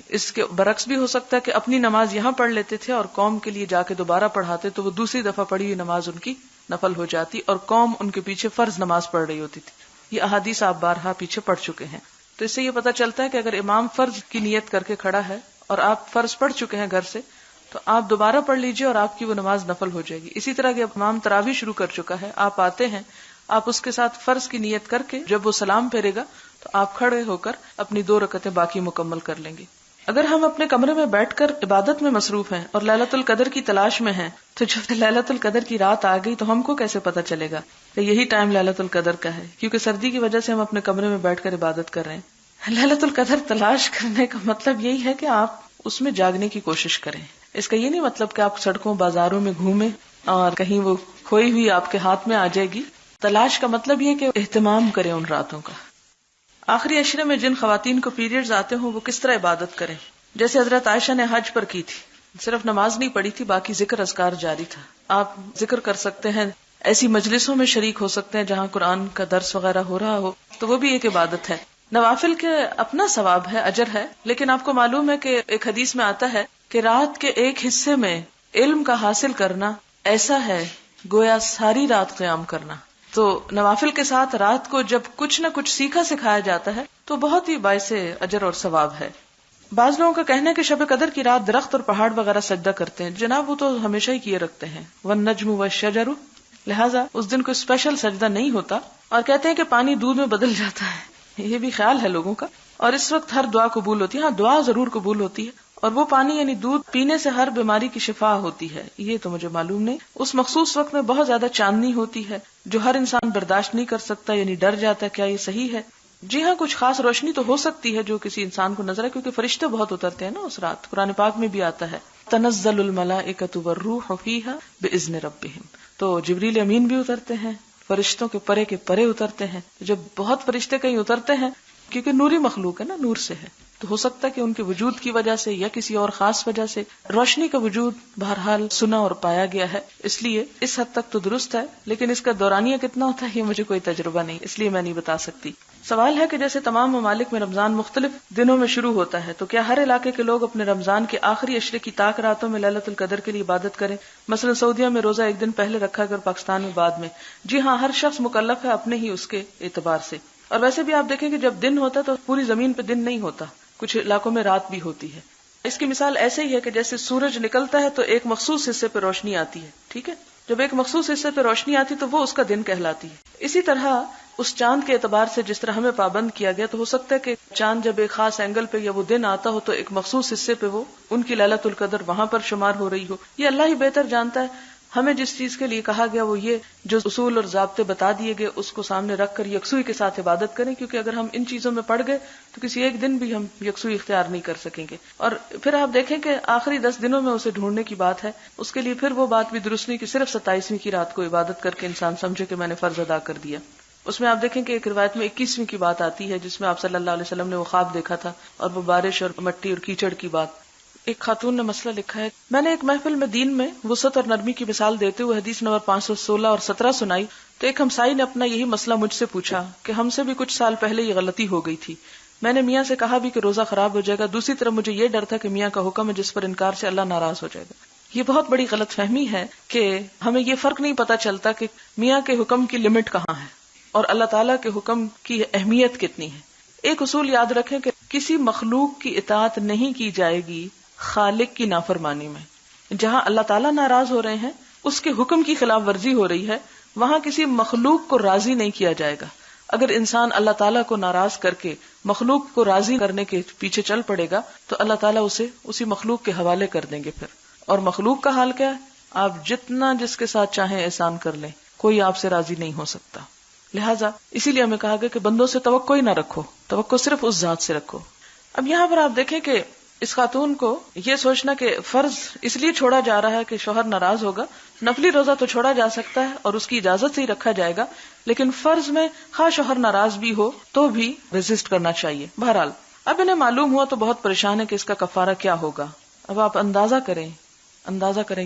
اس کے برعکس بھی ہو سکتا ہے کہ اپنی نماز یہاں پڑھ لیتے تھے اور قوم کے لیے جا کے دوبارہ پڑھاتے تو وہ دوسری دفعہ پڑھی ہوئی نماز ان کی نفل ہو جاتی اور قوم ان کے پیچھے فرض نماز پڑھ رہی ہوتی تھی۔ یہ احادیث آپ بارہا پیچھے پڑھ چکے ہیں۔ تو اس سے یہ پتہ چلتا ہے کہ اگر امام فرض کی نیت کر کے کھڑا ہے اور آپ فرض پڑھ چکے ہیں گھر سے تو آپ دوبارہ پڑھ لیجئے اور آپ کی وہ نماز نفل ہو جائے گی۔ اسی طرح کہ امام تراویح شروع کر چکا ہے، آپ آتے ہیں، آپ اس کے ساتھ فرض کی نیت کر کے جب وہ سلام پھیرے گا تو آپ کھڑے ہو کر اپنی 2 رکعتیں باقی مکمل کر لیں گے۔ اگر ہم اپنے کمرے میں بیٹھ کر عبادت میں مصروف ہیں اور لیلۃ القدر کی تلاش میں ہیں تو جب لیلۃ القدر کی رات آ گئی تو ہم کو کیسے پتہ چلے گا کہ یہی ٹائم لیلۃ القدر کا ہے؟ کیونکہ سردی کی وجہ سے ہم اپنے کمرے میں بیٹھ کر عبادت کر رہے ہیں۔ لیلۃ القدر تلاش کرنے کا مطلب یہی ہے کہ آپ اس میں جاگنے کی کوشش کریں۔ اس کا یہ نہیں مطلب کہ آپ سڑکوں بازاروں میں گھومیں اور کہیں وہ کھوئی ہوئی آپ کے ہاتھ میں آ جائے گی۔ تلاش کا مطلب یہ کہ اہتمام کریں ان راتوں کا۔ آخری عشرے میں جن خواتین کو پیریڈز آتے ہوں وہ کس طرح عبادت کریں؟ جیسے حضرت عائشہ نے حج پر کی تھی، صرف نماز نہیں پڑھی تھی، باقی ذکر اذکار جاری تھا۔ آپ ذکر کر سکتے ہیں، ایسی مجلسوں میں شریک ہو سکتے ہیں جہاں قرآن کا درس وغیرہ ہو رہا ہو، تو وہ بھی ایک عبادت ہے۔ نوافل کے اپنا ثواب ہے، اجر ہے، لیکن آپ کو معلوم ہے کہ ایک حدیث میں آتا ہے کہ رات کے ایک حصے میں علم کا حاصل کرنا ایسا ہے گویا ساری رات قیام کرنا۔ تو نوافل کے ساتھ رات کو جب کچھ نہ کچھ سیکھا سکھایا جاتا ہے تو بہت ہی باعث اجر اور ثواب ہے۔ بعض لوگوں کا کہنا ہے کہ شب قدر کی رات درخت اور پہاڑ وغیرہ سجدہ کرتے ہیں۔ جناب وہ تو ہمیشہ ہی کیے رکھتے ہیں، والنجم والشجر، لہٰذا اس دن کوئی اسپیشل سجدہ نہیں ہوتا، اور کہتے ہیں کہ پانی دودھ میں بدل جاتا ہے، یہ بھی خیال ہے لوگوں کا، اور اس وقت ہر دعا قبول ہوتی ہے۔ ہاں دعا ضرور قبول ہوتی ہے، اور وہ پانی یعنی دودھ پینے سے ہر بیماری کی شفا ہوتی ہے، یہ تو مجھے معلوم نہیں۔ اس مخصوص وقت میں بہت زیادہ چاندنی ہوتی ہے جو ہر انسان برداشت نہیں کر سکتا، یعنی ڈر جاتا ہے، کیا یہ صحیح ہے؟ جی ہاں، کچھ خاص روشنی تو ہو سکتی ہے جو کسی انسان کو نظر ہے، کیونکہ فرشتے بہت اترتے ہیں نا اس رات۔ قرآن پاک میں بھی آتا ہے تنزل الملائکۃ والروح فیہا باذن ربہم، تو جبریل امین بھی اترتے ہیں، فرشتوں کے پرے اترتے ہیں۔ جب بہت فرشتے کہیں اترتے ہیں، کیونکہ نوری مخلوق ہے نا، نور سے ہے، تو ہو سکتا ہے کہ ان کے وجود کی وجہ سے یا کسی اور خاص وجہ سے روشنی کا وجود بہرحال سنا اور پایا گیا ہے، اس لیے اس حد تک تو درست ہے، لیکن اس کا دورانیہ کتنا ہوتا ہے یہ مجھے کوئی تجربہ نہیں، اس لیے میں نہیں بتا سکتی۔ سوال ہے کہ جیسے تمام ممالک میں رمضان مختلف دنوں میں شروع ہوتا ہے، تو کیا ہر علاقے کے لوگ اپنے رمضان کے آخری عشرے کی طاق راتوں میں لیلۃ القدر کے لیے عبادت کریں؟ مثلا سعودیہ میں روزہ ایک دن پہلے رکھا کر پاکستان میں بعد میں۔ جی ہاں، ہر شخص مکلف ہے اپنے ہی اس کے اعتبار سے، اور ویسے بھی آپ دیکھیں کہ جب دن ہوتا ہے تو پوری زمین پہ دن نہیں ہوتا، کچھ علاقوں میں رات بھی ہوتی ہے۔ اس کی مثال ایسے ہی ہے کہ جیسے سورج نکلتا ہے تو ایک مخصوص حصے پہ روشنی آتی ہے، ٹھیک ہے، جب ایک مخصوص حصے پہ روشنی آتی تو وہ اس کا دن کہلاتی ہے۔ اسی طرح اس چاند کے اعتبار سے جس طرح ہمیں پابند کیا گیا، تو ہو سکتا ہے کہ چاند جب ایک خاص اینگل پہ یا وہ دن آتا ہو تو ایک مخصوص حصے پہ وہ ان کی لیلۃ القدر وہاں پر شمار ہو رہی ہو، یہ اللہ ہی بہتر جانتا ہے۔ ہمیں جس چیز کے لیے کہا گیا وہ یہ جو اصول اور ضابطے بتا دیے گئے اس کو سامنے رکھ کر یکسوئی کے ساتھ عبادت کریں، کیونکہ اگر ہم ان چیزوں میں پڑ گئے تو کسی ایک دن بھی ہم یکسوئی اختیار نہیں کر سکیں گے۔ اور پھر آپ دیکھیں کہ آخری 10 دنوں میں اسے ڈھونڈنے کی بات ہے، اس کے لیے پھر وہ بات بھی درست نہیں کہ صرف 27ویں کی رات کو عبادت کر کے انسان سمجھے کہ میں نے فرض ادا کر دیا۔ اس میں آپ دیکھیں کہ ایک روایت میں 21ویں کی بات آتی ہے جس میں آپ صلی اللہ علیہ وسلم نے وہ خواب دیکھا تھا اور وہ بارش اور مٹی اور کیچڑ کی بات۔ ایک خاتون نے مسئلہ لکھا ہے، میں نے ایک محفل میں دین میں وسعت اور نرمی کی مثال دیتے ہوئے حدیث نمبر 516 اور 17 سنائی، تو ایک ہمسائی نے اپنا یہی مسئلہ مجھ سے پوچھا کہ ہم سے بھی کچھ سال پہلے یہ غلطی ہو گئی تھی۔ میں نے میاں سے کہا بھی کہ روزہ خراب ہو جائے گا، دوسری طرف مجھے یہ ڈر تھا کہ میاں کا حکم ہے جس پر انکار سے اللہ ناراض ہو جائے گا۔ یہ بہت بڑی غلط فہمی ہے کہ ہمیں یہ فرق نہیں پتا چلتا کہ میاں کے حکم کی لمٹ کہاں ہے اور اللہ تعالیٰ کے حکم کی اہمیت کتنی ہے۔ ایک اصول یاد رکھیں کہ کسی مخلوق کی اطاعت نہیں کی جائے گی خالق کی نافرمانی میں۔ جہاں اللہ تعالیٰ ناراض ہو رہے ہیں، اس کے حکم کی خلاف ورزی ہو رہی ہے، وہاں کسی مخلوق کو راضی نہیں کیا جائے گا۔ اگر انسان اللہ تعالیٰ کو ناراض کر کے مخلوق کو راضی کرنے کے پیچھے چل پڑے گا تو اللہ تعالیٰ اسے اسی مخلوق کے حوالے کر دیں گے پھر. اور مخلوق کا حال کیا ہے؟ آپ جتنا جس کے ساتھ چاہیں احسان کر لیں، کوئی آپ سے راضی نہیں ہو سکتا. لہٰذا اسی لیے ہمیں کہا گیا کہ بندوں سے توقع ہی نہ رکھو، توقع صرف اس ذات سے رکھو. اب یہاں پر آپ دیکھیں کہ اس خاتون کو یہ سوچنا کہ فرض اس لیے چھوڑا جا رہا ہے کہ شوہر ناراض ہوگا، نفلی روزہ تو چھوڑا جا سکتا ہے اور اس کی اجازت سے ہی رکھا جائے گا، لیکن فرض میں خواہ شوہر ناراض بھی ہو تو بھی ریزسٹ کرنا چاہیے. بہرحال اب انہیں معلوم ہوا تو بہت پریشان ہے کہ اس کا کفارہ کیا ہوگا. اب آپ اندازہ کریں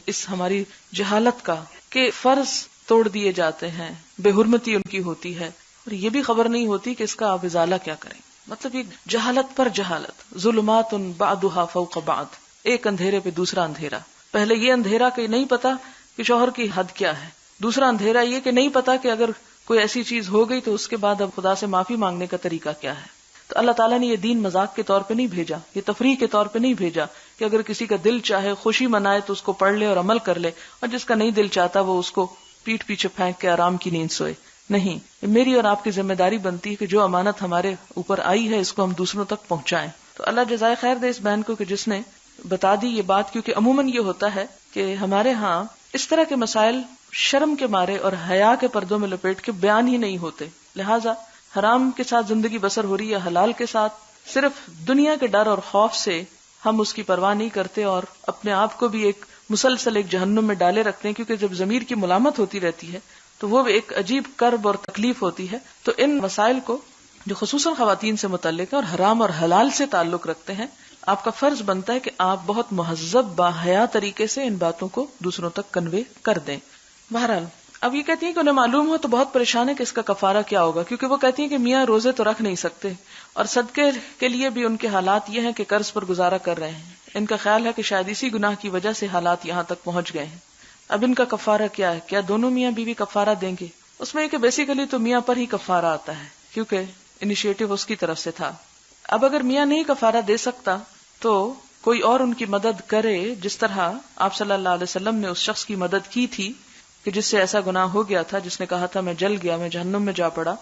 اس ہماری جہالت کا کہ فرض توڑ دیے جاتے ہیں، بے حرمتی ان کی ہوتی ہے، اور یہ بھی خبر نہیں ہوتی کہ اس کا آپ ازالہ کیا کریں. مطلب یہ جہالت پر جہالت، ظلمات بعضها فوق بعض، ایک اندھیرے پہ دوسرا اندھیرا. پہلے یہ اندھیرا کہ نہیں پتا کہ شوہر کی حد کیا ہے، دوسرا اندھیرا یہ کہ نہیں پتا کہ اگر کوئی ایسی چیز ہو گئی تو اس کے بعد اب خدا سے معافی مانگنے کا طریقہ کیا ہے. تو اللہ تعالیٰ نے یہ دین مذاق کے طور پہ نہیں بھیجا، یہ تفریح کے طور پہ نہیں بھیجا کہ اگر کسی کا دل چاہے خوشی منائے تو اس کو پڑھ لے اور عمل کر لے، اور جس کا نہیں دل چاہتا وہ اس کو پیٹ پیچھے پھینک کے آرام کی نیند سوئے. نہیں، میری اور آپ کی ذمہ داری بنتی ہے کہ جو امانت ہمارے اوپر آئی ہے اس کو ہم دوسروں تک پہنچائیں. تو اللہ جزائے خیر دے اس بہن کو کہ جس نے بتا دی یہ بات، کیونکہ عموماً یہ ہوتا ہے کہ ہمارے ہاں اس طرح کے مسائل شرم کے مارے اور حیا کے پردوں میں لپیٹ کے بیان ہی نہیں ہوتے. لہٰذا حرام کے ساتھ زندگی بسر ہو رہی ہے، حلال کے ساتھ صرف دنیا کے ڈر اور خوف سے ہم اس کی پرواہ نہیں کرتے اور اپنے آپ کو بھی ایک مسلسل ایک جہنم میں ڈالے رکھتے ہیں. کیونکہ جب ضمیر کی ملامت ہوتی رہتی ہے تو وہ ایک عجیب کرب اور تکلیف ہوتی ہے. تو ان مسائل کو جو خصوصاً خواتین سے متعلق ہے اور حرام اور حلال سے تعلق رکھتے ہیں، آپ کا فرض بنتا ہے کہ آپ بہت مہذب باحیا طریقے سے ان باتوں کو دوسروں تک کنوے کر دیں. بہرحال اب یہ کہتی ہیں کہ انہیں معلوم ہو تو بہت پریشان ہے کہ اس کا کفارہ کیا ہوگا، کیونکہ وہ کہتی ہیں کہ میاں روزے تو رکھ نہیں سکتے اور صدقے کے لیے بھی ان کے حالات یہ ہیں کہ قرض پر گزارا کر رہے ہیں. ان کا خیال ہے کہ شاید اسی گناہ کی وجہ سے حالات یہاں تک پہنچ گئے ہیں. اب ان کا کفارہ کیا ہے؟ کیا دونوں میاں بیوی کفارہ دیں گے؟ اس میں کہ بیسیکلی تو میاں پر ہی کفارہ آتا ہے کیونکہ انیشیٹو اس کی طرف سے تھا. اب اگر میاں نہیں کفارہ دے سکتا تو کوئی اور ان کی مدد کرے، جس طرح آپ صلی اللہ علیہ وسلم نے اس شخص کی مدد کی تھی کہ جس سے ایسا گناہ ہو گیا تھا، جس نے کہا تھا میں جل گیا، میں جہنم میں جا پڑا،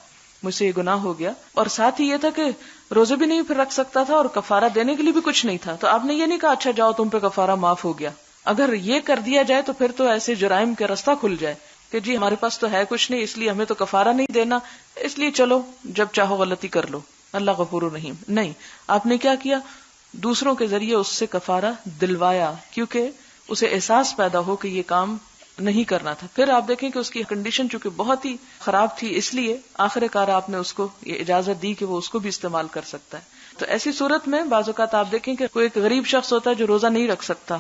مجھ سے یہ گناہ ہو گیا. اور ساتھ ہی یہ تھا کہ روزے بھی نہیں پھر رکھ سکتا تھا اور کفارہ دینے کے لیے بھی کچھ نہیں تھا. تو آپ نے یہ نہیں کہا اچھا جاؤ تم پہ کفارہ معاف ہو گیا. اگر یہ کر دیا جائے تو پھر تو ایسے جرائم کا راستہ کھل جائے کہ جی ہمارے پاس تو ہے کچھ نہیں، اس لیے ہمیں تو کفارہ نہیں دینا، اس لیے چلو جب چاہو غلطی کر لو، اللہ غفور رحیم. نہیں، آپ نے کیا کیا؟ دوسروں کے ذریعے اس سے کفارہ دلوایا، کیونکہ اسے احساس پیدا ہو کہ یہ کام نہیں کرنا تھا. پھر آپ دیکھیں کہ اس کی کنڈیشن چونکہ بہت ہی خراب تھی، اس لیے آخر کار آپ نے اس کو یہ اجازت دی کہ وہ اس کو بھی استعمال کر سکتا ہے. تو ایسی صورت میں بعض اوقات آپ دیکھیں کہ کوئی ایک غریب شخص ہوتا ہے جو روزہ نہیں رکھ سکتا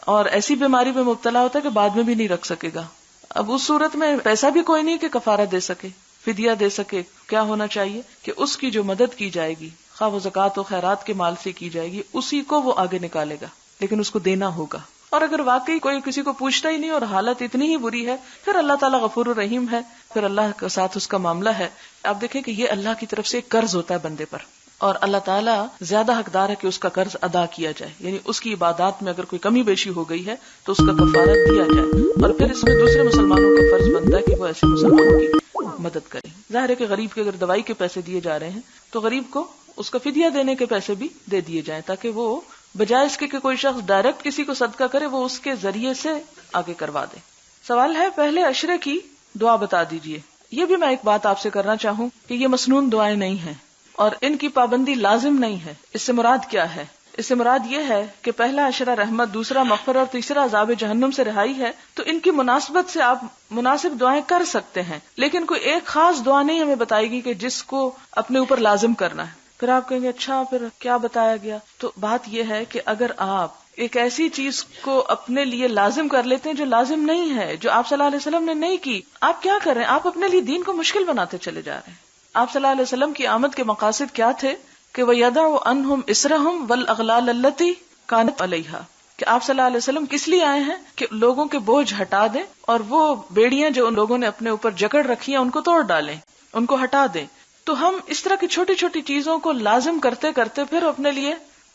اور ایسی بیماری میں مبتلا ہوتا ہے کہ بعد میں بھی نہیں رکھ سکے گا. اب اس صورت میں پیسہ بھی کوئی نہیں کہ کفارہ دے سکے، فدیہ دے سکے. کیا ہونا چاہیے کہ اس کی جو مدد کی جائے گی، خواہ وہ زکوٰۃ و خیرات کے مال سے کی جائے گی، اسی کو وہ آگے نکالے گا، لیکن اس کو دینا ہوگا. اور اگر واقعی کوئی کسی کو پوچھتا ہی نہیں اور حالت اتنی ہی بری ہے، پھر اللہ تعالیٰ غفور الرحیم ہے، پھر اللہ کے ساتھ اس کا معاملہ ہے. آپ دیکھیں کہ یہ اللہ کی طرف سے ایک قرض ہوتا ہے بندے پر، اور اللہ تعالیٰ زیادہ حقدار ہے کہ اس کا قرض ادا کیا جائے. یعنی اس کی عبادات میں اگر کوئی کمی بیشی ہو گئی ہے تو اس کا کفارہ دیا جائے. اور پھر اس میں دوسرے مسلمانوں کا فرض بنتا ہے کہ وہ ایسے مسلمانوں کی مدد کریں. ظاہر ہے کہ غریب کے اگر دوائی کے پیسے دیے جا رہے ہیں تو غریب کو اس کا فدیہ دینے کے پیسے بھی دے دیے جائیں، تاکہ وہ بجائے اس کے کہ کوئی شخص ڈائریکٹ کسی کو صدقہ کرے، وہ اس کے ذریعے سے آگے کروا دے. سوال ہے پہلے عشرے کی دعا بتا دیجئے. یہ بھی میں ایک بات آپ سے کرنا چاہوں کہ یہ مسنون دعائیں نہیں ہیں اور ان کی پابندی لازم نہیں ہے. اس سے مراد کیا ہے؟ اس سے مراد یہ ہے کہ پہلا عشرہ رحمت، دوسرا مغفرت اور تیسرا عذاب جہنم سے رہائی ہے. تو ان کی مناسبت سے آپ مناسب دعائیں کر سکتے ہیں، لیکن کوئی ایک خاص دعا نہیں ہمیں بتائے گی کہ جس کو اپنے اوپر لازم کرنا ہے. پھر آپ کہیں گے اچھا پھر کیا بتایا گیا؟ تو بات یہ ہے کہ اگر آپ ایک ایسی چیز کو اپنے لیے لازم کر لیتے ہیں جو لازم نہیں ہے، جو آپ صلی اللہ علیہ وسلم نے نہیں کی، آپ کیا کر رہے ہیں؟ آپ اپنے لیے دین کو مشکل بناتے چلے جا رہے ہیں. آپ صلی اللہ علیہ وسلم کی آمد کے مقاصد کیا تھے کہ وَيَدَعُ عَنْهُمْ إِسْرَهُمْ وَالْأَغْلَالَ الَّتِي كَانَتْ عَلَيْهَا، کہ آپ صلی اللہ علیہ وسلم کس لیے آئے ہیں کہ لوگوں کے بوجھ ہٹا دیں اور وہ بیڑیاں جو ان لوگوں نے اپنے اوپر جکڑ رکھی ہیں ان کو توڑ ڈالیں، ان کو ہٹا دیں. تو ہم اس طرح کی چھوٹی چھوٹی چیزوں کو لازم کرتے کرتے پھر اپنے لیے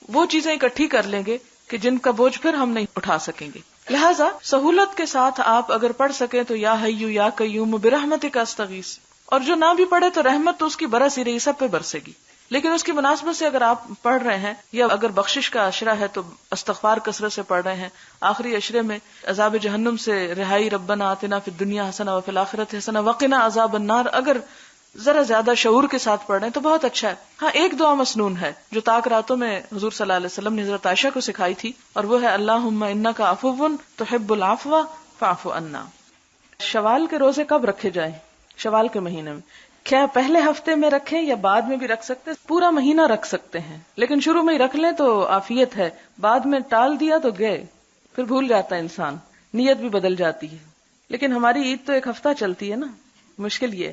وہ چیزیں اکٹھی کر لیں گے کہ جن کا بوجھ پھر ہم نہیں اٹھا سکیں گے. لہٰذا سہولت کے ساتھ آپ اگر پڑھ سکیں تو یا حیو یا قیوم برحمتک استغیث، اور جو نہ بھی پڑھے تو رحمت تو اس کی برس ہی رہی، سب پہ برسے گی. لیکن اس کی مناسبت سے اگر آپ پڑھ رہے ہیں یا اگر بخشش کا عشرہ ہے تو استغفار کثرت سے پڑھ رہے ہیں، آخری عشرے میں عذاب جہنم سے رہائی، ربنا آتنا فی الدنیا حسنہ وفی الآخرۃ حسنہ وقنا عذاب النار، اگر ذرا زیادہ شعور کے ساتھ پڑھ رہے ہیں تو بہت اچھا ہے. ہاں ایک دعا مسنون ہے جو طاق راتوں میں حضور صلی اللہ علیہ وسلم نے حضرت عائشہ کو سکھائی تھی، اور وہ ہے اللہم انک عفو تحب العفو فاعف عنا. شوال کے روزے کب رکھے جائیں؟ شوال کے مہینے میں. کیا پہلے ہفتے میں رکھیں یا بعد میں بھی رکھ سکتے ہیں؟ پورا مہینہ رکھ سکتے ہیں، لیکن شروع میں ہی رکھ لیں تو عافیت ہے. بعد میں ٹال دیا تو گئے، پھر بھول جاتا ہے انسان، نیت بھی بدل جاتی ہے. لیکن ہماری عید تو ایک ہفتہ چلتی ہے نا. مشکل یہ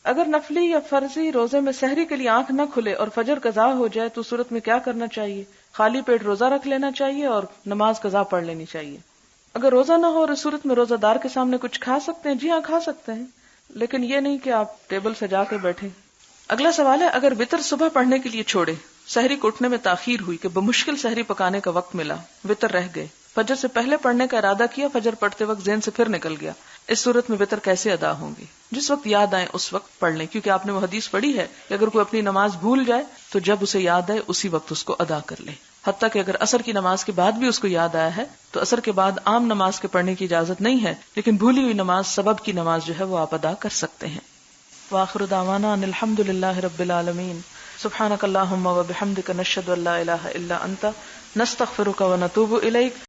اگر نفلی یا فرضی روزے میں سحری کے لیے آنکھ نہ کھلے اور فجر قضا ہو جائے تو صورت میں کیا کرنا چاہیے؟ خالی پیٹ روزہ رکھ لینا چاہیے اور نماز قضا پڑھ لینی چاہیے. اگر روزہ نہ ہو اور اس صورت میں روزہ دار کے سامنے کچھ کھا سکتے ہیں؟ جی ہاں کھا سکتے ہیں، لیکن یہ نہیں کہ آپ ٹیبل سجا کے بیٹھے. اگلا سوال ہے اگر وتر صبح پڑھنے کے لیے چھوڑے، سحری کو اٹھنے میں تاخیر ہوئی کہ بمشکل سحری پکانے کا وقت ملا، وتر رہ گئے، فجر سے پہلے پڑھنے کا ارادہ کیا، فجر پڑھتے وقت ذہن سے پھر نکل گیا، اس صورت میں وتر کیسے ادا ہوں گی؟ جس وقت یاد آئے اس وقت پڑھ لیں، کیونکہ آپ نے وہ حدیث پڑھی ہے کہ اگر کوئی اپنی نماز بھول جائے تو جب اسے یاد آئے اسی وقت اس کو ادا کر لے. حتیٰ کہ اگر عصر کی نماز کے بعد بھی اس کو یاد آیا ہے تو عصر کے بعد عام نماز کے پڑھنے کی اجازت نہیں ہے، لیکن بھولی ہوئی نماز سبب کی نماز جو ہے وہ آپ ادا کر سکتے ہیں. وآخر دعوانا ان الحمد للہ رب العالمین. سبحانک اللہم وبحمدک نشہد ان لا الہ الا انت نستغفرک ونتوب الیک.